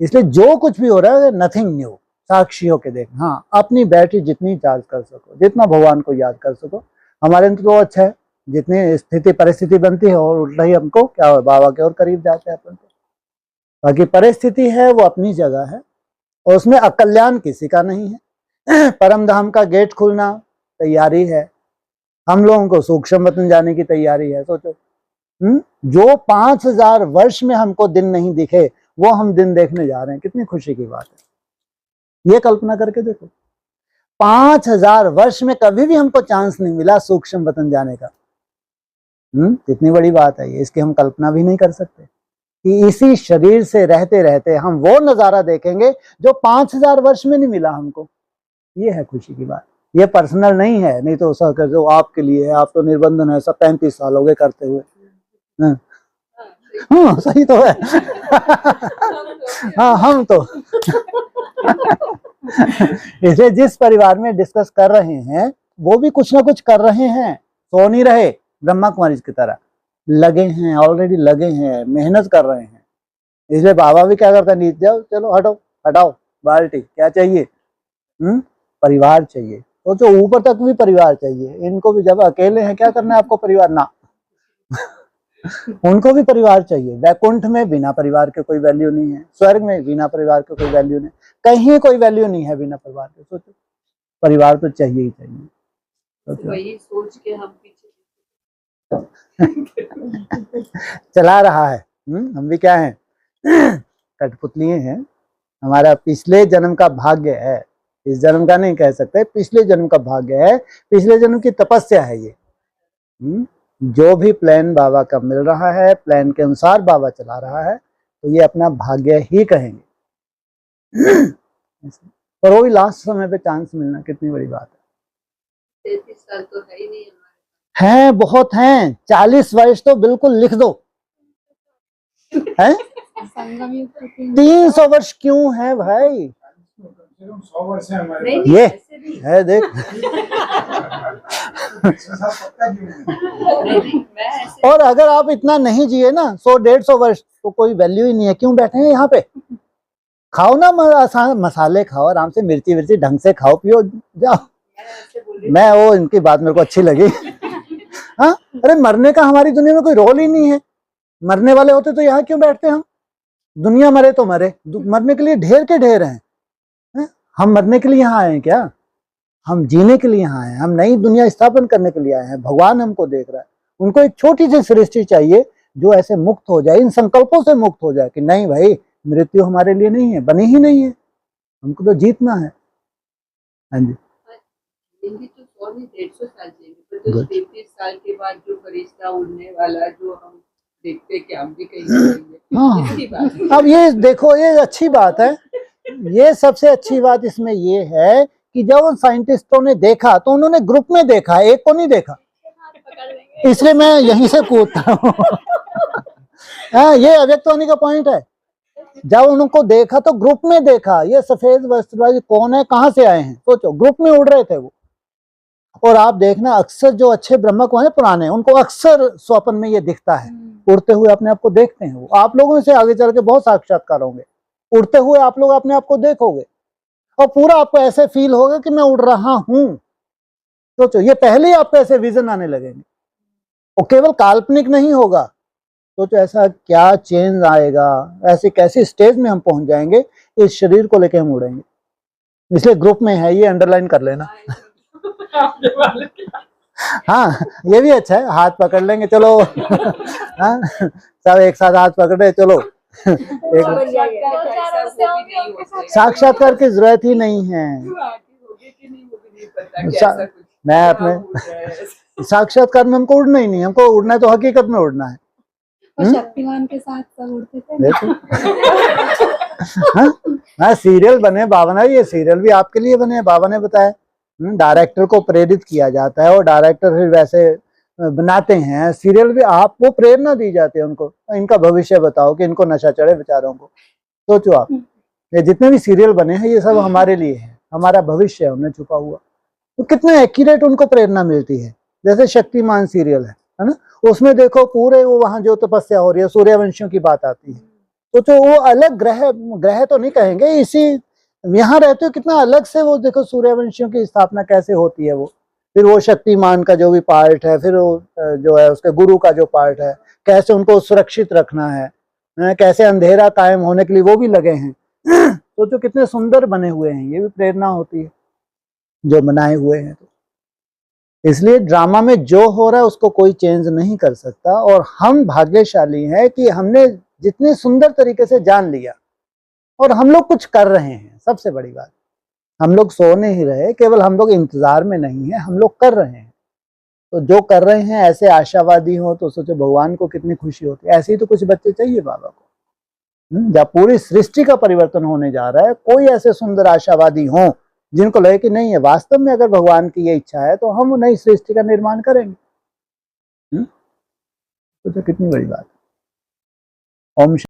इसलिए जो कुछ भी हो रहा है नथिंग न्यू, साक्षियों के देख। हाँ, अपनी बैटरी जितनी चार्ज कर सको, जितना भगवान को याद कर सको, हमारे लिए तो अच्छा है। जितनी स्थिति परिस्थिति बनती है और उल्टा ही हमको क्या हो, बाबा के और करीब जाते हैं अपन को। बाकी परिस्थिति है वो अपनी जगह है, और उसमें अकल्याण किसी का नहीं है। परम धाम का गेट खुलना तैयारी है, हम लोगों को सूक्ष्म वतन जाने की तैयारी है। सोचो, जो 5000 वर्ष में हमको दिन नहीं दिखे, वो हम दिन देखने जा रहे हैं, कितनी खुशी की बात है। ये कल्पना करके देखो, 5000 वर्ष में कभी भी हमको चांस नहीं मिला सूक्ष्म वतन जाने का। कितनी बड़ी बात है ये, इसकी हम कल्पना भी नहीं कर सकते कि इसी शरीर से रहते रहते हम वो नजारा देखेंगे जो 5000 वर्ष में नहीं मिला हमको। ये है खुशी की बात। ये पर्सनल नहीं है, नहीं तो ऐसा कर जो आपके लिए है, आप तो निर्बंधन है, सब 35 साल हो गए करते हुए। हाँ सही तो है। हाँ हम तो इसलिए जिस परिवार में डिस्कस कर रहे हैं वो भी कुछ ना कुछ कर रहे हैं, सो नहीं रहे। ब्रह्मा कुमारी की तरह लगे हैं, ऑलरेडी लगे हैं, मेहनत कर रहे हैं। इसलिए बाबा भी क्या करता है, नीचे जाओ, चलो हटो हटाओ बाल्टी, क्या चाहिए, परिवार चाहिए। तो जो ऊपर तक भी परिवार चाहिए, इनको भी जब अकेले हैं क्या करना है आपको परिवार ना। उनको भी परिवार चाहिए। वैकुंठ में बिना परिवार के कोई वैल्यू नहीं है, स्वर्ग में बिना परिवार के कोई वैल्यू नहीं, कहीं कोई वैल्यू नहीं है बिना परिवार के। सोचो, परिवार तो चाहिए ही चाहिए। सोचो। वही सोच के हम पीछे चला रहा है। हम भी क्या हैं, कठपुतलियां हैं। हमारा पिछले जन्म का भाग्य है, इस जन्म का नहीं कह सकते, पिछले जन्म का भाग्य है, पिछले जन्म की तपस्या है ये। जो भी प्लान बाबा का मिल रहा है, प्लान के अनुसार बाबा चला रहा है, तो ये अपना भाग्य ही कहेंगे। पर वो भी लास्ट समय पे चांस मिलना कितनी बड़ी बात है। 33 साल तो है ही नहीं हमारे, हैं बहुत हैं, 40 वर्ष तो बिल्कुल लिख दो हैं। संगम युग तो 300 वर्ष क्यों है भाई, 100 वर्ष है हमारे नहीं, पास। ये ऐसे नहीं। है देख। 100 साल पक्का जीवन है। मैं ऐसे और अगर आप इतना नहीं जिए ना 100-150 वर्ष, तो कोई वैल्यू ही नहीं है। क्यों बैठे हैं यहाँ पे, खाओ ना, आसान मसाले खाओ, आराम से मिर्ची विर्ची ढंग से खाओ पियो जाओ। ऐसे बोली मैं वो इनकी बात मेरे को अच्छी लगी। हाँ, अरे मरने का हमारी दुनिया में कोई रोल ही नहीं है। मरने वाले होते तो यहाँ क्यों बैठते हम। दुनिया मरे तो मरे, मरने के लिए ढेर के ढेर हैं। हम मरने के लिए यहाँ आए हैं क्या, हम जीने के लिए यहाँ आए हैं, हम नई दुनिया स्थापन करने के लिए आए हैं। भगवान हमको देख रहा है, उनको एक छोटी सी सृष्टि चाहिए जो ऐसे मुक्त हो जाए, इन संकल्पों से मुक्त हो जाए कि नहीं भाई, मृत्यु हमारे लिए नहीं है, बनी ही नहीं है, हमको तो जीतना है। हाँ जी, जिंदगी तो 100 नहीं 150 साल जिएंगे, पर जो 33 साल के बाद जो फरिश्ता उड़ने वाला जो हम देखते कि हम भी कहीं जाएंगे, हाँ। इसकी बात है। अब ये देखो, ये अच्छी बात है। ये सबसे अच्छी बात इसमें ये है कि जब उन साइंटिस्टों ने देखा तो उन्होंने ग्रुप में देखा, एक को नहीं देखा। इसलिए मैं यहीं से पूछता हूँ। हाँ, ये अव्यक्त होने का पॉइंट है। जब उनको देखा तो ग्रुप में देखा, ये सफेद वस्त्र वाले कौन है, कहाँ से आए हैं। सोचो, ग्रुप में उड़ रहे थे वो। और आप देखना, अक्सर जो अच्छे ब्रह्मक हैं पुराने, उनको अक्सर स्वप्न में ये दिखता है, उड़ते हुए अपने आप को देखते हैं वो। आप लोगों से आगे चल के बहुत साक्षात्कार होंगे, उड़ते हुए आप लोग अपने आप को देखोगे और पूरा आपको ऐसे फील होगा कि मैं उड़ रहा हूं। सोचो, ये पहले ही आपको ऐसे विजन आने लगेंगे, और केवल काल्पनिक नहीं होगा। सोचो ऐसा क्या चेंज आएगा, ऐसी कैसी स्टेज में हम पहुंच जाएंगे, इस शरीर को लेके हम उड़ेंगे। इसलिए ग्रुप में है, ये अंडरलाइन कर लेना। हाँ, ये भी अच्छा है, हाथ पकड़ लेंगे चलो। हाँ, सब एक साथ हाथ पकड़े चलो। एक साक्षात्कार की जरूरत ही नहीं है। मैं अपने साक्षात्कार में हमको उड़ना ही नहीं, हमको उड़ना है तो हकीकत में उड़ना है। शक्तिमान के साथ सब उड़ते थे। देखो, हाँ, सीरियल बने बाबा ने, ये सीरियल भी आपके लिए बने, बाबा ने बताया। डायरेक्टर को प्रेरित किया जाता है और डायरेक्टर फिर वैसे बनाते हैं सीरियल भी। आपको प्रेरणा दी जाती है उनको, इनका भविष्य बताओ कि इनको नशा चढ़े बेचारों को। सोचो आप, ये जितने भी सीरियल बने हैं ये सब हमारे लिए है, हमारा भविष्य है उनमें छुपा हुआ। तो कितना एक्यूरेट उनको प्रेरणा मिलती है। जैसे शक्तिमान सीरियल है ना, उसमें देखो पूरे वो वहां जो तपस्या हो रही है, सूर्यवंशियों की बात आती है। तो वो अलग ग्रह तो नहीं कहेंगे, इसी यहाँ रहते हो कितना अलग से वो देखो सूर्यवंशियों की स्थापना कैसे होती है वो। फिर वो शक्तिमान का जो भी पार्ट है, फिर वो जो है उसके गुरु का जो पार्ट है, कैसे उनको सुरक्षित रखना है, कैसे अंधेरा कायम होने के लिए वो भी लगे हैं। तो जो कितने सुंदर बने हुए हैं, ये भी प्रेरणा होती है जो बनाए हुए हैं। तो इसलिए ड्रामा में जो हो रहा है उसको कोई चेंज नहीं कर सकता। और हम भाग्यशाली हैं कि हमने जितने सुंदर तरीके से जान लिया, और हम लोग कुछ कर रहे हैं। सबसे बड़ी बात, हम लोग सो नहीं रहे, केवल हम लोग इंतजार में नहीं है, हम लोग कर रहे हैं। तो जो कर रहे हैं ऐसे आशावादी हो तो सोचो भगवान को कितनी खुशी होती है। ऐसे ही तो कुछ बच्चे चाहिए बाबा को। जब पूरी सृष्टि का परिवर्तन होने जा रहा है, कोई ऐसे सुंदर आशावादी हो जिनको लगे कि नहीं है वास्तव में अगर भगवान की ये इच्छा है तो हम नई सृष्टि का निर्माण करेंगे। तो कितनी बड़ी बात है। ओम